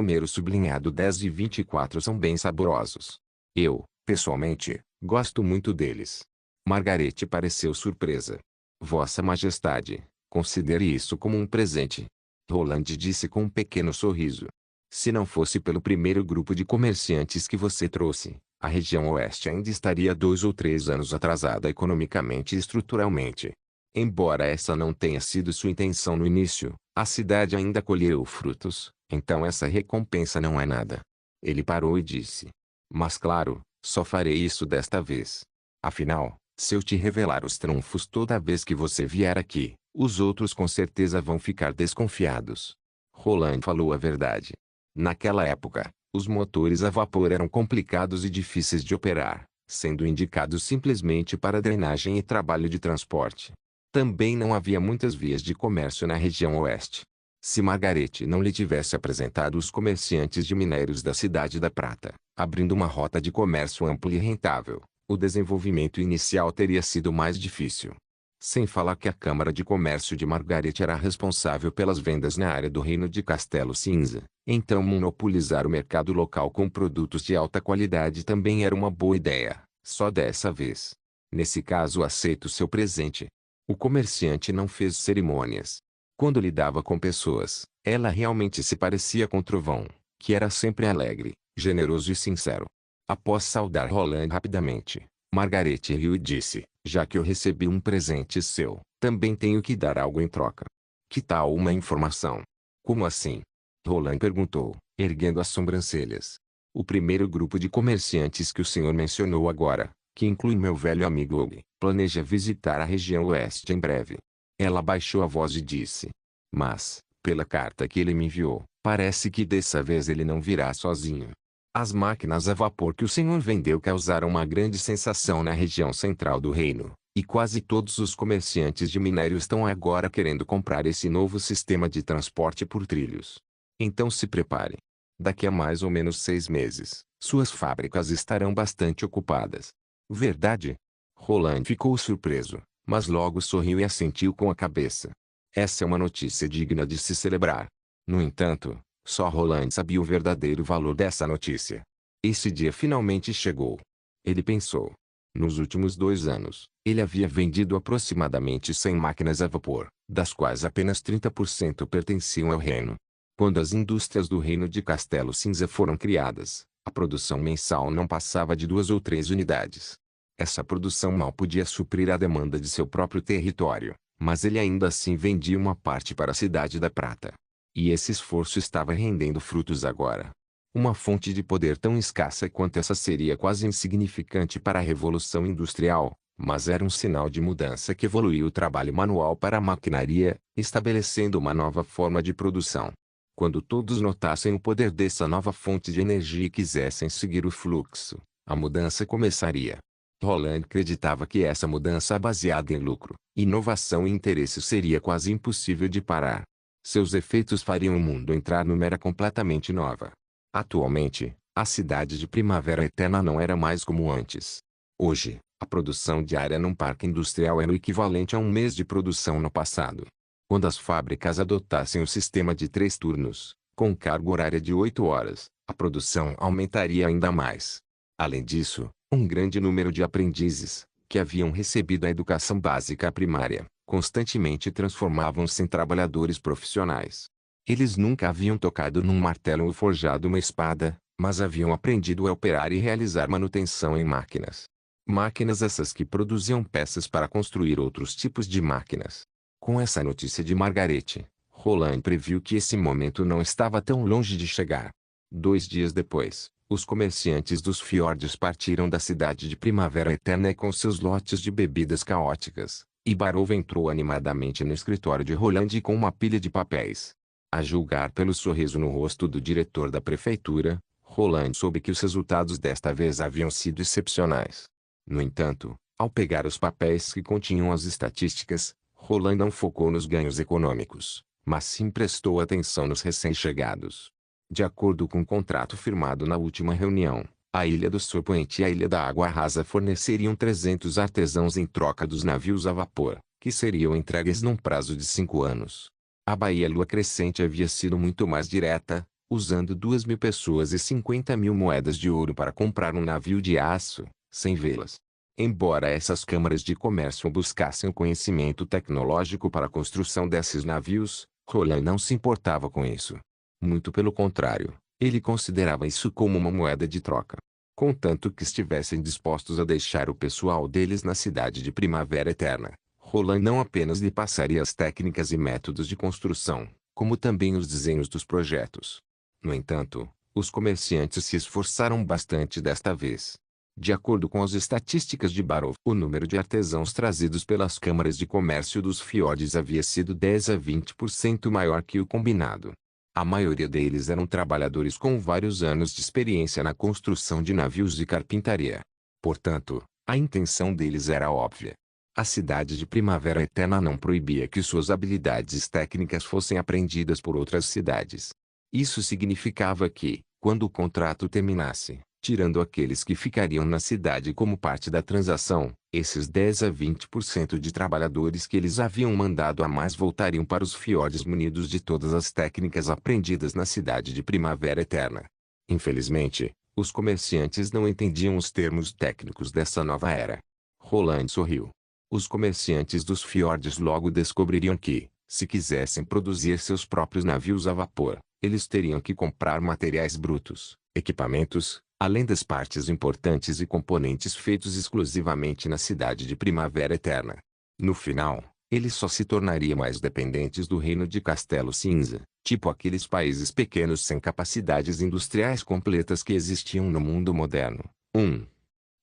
10 e 24 são bem saborosos. Eu, pessoalmente, gosto muito deles. Margaret pareceu surpresa. Vossa Majestade, considere isso como um presente. Roland disse com um pequeno sorriso. Se não fosse pelo primeiro grupo de comerciantes que você trouxe, a região oeste ainda estaria 2 ou 3 anos atrasada economicamente e estruturalmente. Embora essa não tenha sido sua intenção no início, a cidade ainda colheu frutos, então essa recompensa não é nada. Ele parou e disse: mas claro, só farei isso desta vez. Afinal, se eu te revelar os trunfos toda vez que você vier aqui, os outros com certeza vão ficar desconfiados. Roland falou a verdade. Naquela época, os motores a vapor eram complicados e difíceis de operar, sendo indicados simplesmente para drenagem e trabalho de transporte. Também não havia muitas vias de comércio na região oeste. Se Margaret não lhe tivesse apresentado os comerciantes de minérios da Cidade da Prata, abrindo uma rota de comércio ampla e rentável, o desenvolvimento inicial teria sido mais difícil. Sem falar que a Câmara de Comércio de Margaret era responsável pelas vendas na área do Reino de Castelo Cinza, então monopolizar o mercado local com produtos de alta qualidade também era uma boa ideia, só dessa vez. Nesse caso aceito seu presente. O comerciante não fez cerimônias. Quando lidava com pessoas, ela realmente se parecia com Trovão, que era sempre alegre, generoso e sincero. Após saudar Roland rapidamente, Margaret riu e disse: já que eu recebi um presente seu, também tenho que dar algo em troca. Que tal uma informação? Como assim? Roland perguntou, erguendo as sobrancelhas. O primeiro grupo de comerciantes que o senhor mencionou agora, que inclui meu velho amigo Og, planeja visitar a região oeste em breve. Ela baixou a voz e disse: mas, pela carta que ele me enviou, parece que dessa vez ele não virá sozinho. As máquinas a vapor que o senhor vendeu causaram uma grande sensação na região central do reino, e quase todos os comerciantes de minério estão agora querendo comprar esse novo sistema de transporte por trilhos. Então se prepare. Daqui a mais ou menos 6 meses, suas fábricas estarão bastante ocupadas. Verdade? Roland ficou surpreso, mas logo sorriu e assentiu com a cabeça. Essa é uma notícia digna de se celebrar. No entanto, só Roland sabia o verdadeiro valor dessa notícia. Esse dia finalmente chegou. Ele pensou. Nos últimos 2 anos, ele havia vendido aproximadamente 100 máquinas a vapor, das quais apenas 30% pertenciam ao reino. Quando as indústrias do reino de Castelo Cinza foram criadas, a produção mensal não passava de 2 ou 3 unidades. Essa produção mal podia suprir a demanda de seu próprio território, mas ele ainda assim vendia uma parte para a Cidade da Prata. E esse esforço estava rendendo frutos agora. Uma fonte de poder tão escassa quanto essa seria quase insignificante para a Revolução Industrial, mas era um sinal de mudança que evoluiu o trabalho manual para a maquinaria, estabelecendo uma nova forma de produção. Quando todos notassem o poder dessa nova fonte de energia e quisessem seguir o fluxo, a mudança começaria. Roland acreditava que essa mudança baseada em lucro, inovação e interesse seria quase impossível de parar. Seus efeitos fariam o mundo entrar numa era completamente nova. Atualmente, a cidade de Primavera Eterna não era mais como antes. Hoje, a produção diária num parque industrial era o equivalente a um mês de produção no passado. Quando as fábricas adotassem o sistema de 3 turnos, com carga horária de 8 horas, a produção aumentaria ainda mais. Além disso, um grande número de aprendizes, que haviam recebido a educação básica primária, constantemente transformavam-se em trabalhadores profissionais. Eles nunca haviam tocado num martelo ou forjado uma espada, mas haviam aprendido a operar e realizar manutenção em máquinas. Máquinas essas que produziam peças para construir outros tipos de máquinas. Com essa notícia de Margarete, Roland previu que esse momento não estava tão longe de chegar. 2 dias depois, os comerciantes dos fiordes partiram da cidade de Primavera Eterna com seus lotes de bebidas caóticas, e Barov entrou animadamente no escritório de Roland com uma pilha de papéis. A julgar pelo sorriso no rosto do diretor da prefeitura, Roland soube que os resultados desta vez haviam sido excepcionais. No entanto, ao pegar os papéis que continham as estatísticas, Roland não focou nos ganhos econômicos, mas sim prestou atenção nos recém-chegados. De acordo com o contrato firmado na última reunião, a Ilha do Serpente e a Ilha da Água Rasa forneceriam 300 artesãos em troca dos navios a vapor, que seriam entregues num prazo de 5 anos. A Baía Lua Crescente havia sido muito mais direta, usando 2.000 pessoas e 50.000 moedas de ouro para comprar um navio de aço, sem velas. Embora essas câmaras de comércio buscassem o conhecimento tecnológico para a construção desses navios, Roland não se importava com isso. Muito pelo contrário, ele considerava isso como uma moeda de troca. Contanto que estivessem dispostos a deixar o pessoal deles na cidade de Primavera Eterna, Roland não apenas lhe passaria as técnicas e métodos de construção, como também os desenhos dos projetos. No entanto, os comerciantes se esforçaram bastante desta vez. De acordo com as estatísticas de Barov, o número de artesãos trazidos pelas câmaras de comércio dos fiordes havia sido 10 a 20% maior que o combinado. A maioria deles eram trabalhadores com vários anos de experiência na construção de navios e carpintaria. Portanto, a intenção deles era óbvia. A cidade de Primavera Eterna não proibia que suas habilidades técnicas fossem aprendidas por outras cidades. Isso significava que, quando o contrato terminasse, tirando aqueles que ficariam na cidade como parte da transação, esses 10 a 20% de trabalhadores que eles haviam mandado a mais voltariam para os fiordes munidos de todas as técnicas aprendidas na cidade de Primavera Eterna. Infelizmente, os comerciantes não entendiam os termos técnicos dessa nova era. Roland sorriu. Os comerciantes dos fiordes logo descobririam que, se quisessem produzir seus próprios navios a vapor, eles teriam que comprar materiais brutos, equipamentos, além das partes importantes e componentes feitos exclusivamente na cidade de Primavera Eterna. No final, eles só se tornariam mais dependentes do reino de Castelo Cinza, tipo aqueles países pequenos sem capacidades industriais completas que existiam no mundo moderno.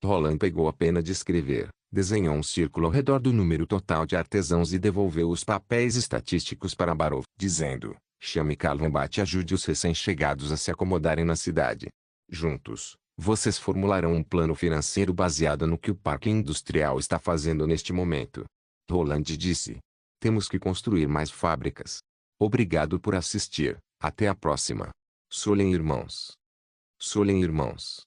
Roland pegou a pena de escrever, desenhou um círculo ao redor do número total de artesãos e devolveu os papéis estatísticos para Barov, dizendo: chame Calvambat e ajude os recém-chegados a se acomodarem na cidade. Juntos, vocês formularão um plano financeiro baseado no que o parque industrial está fazendo neste momento. Roland disse. Temos que construir mais fábricas. Obrigado por assistir. Até a próxima. Solen Irmãos. Solen Irmãos.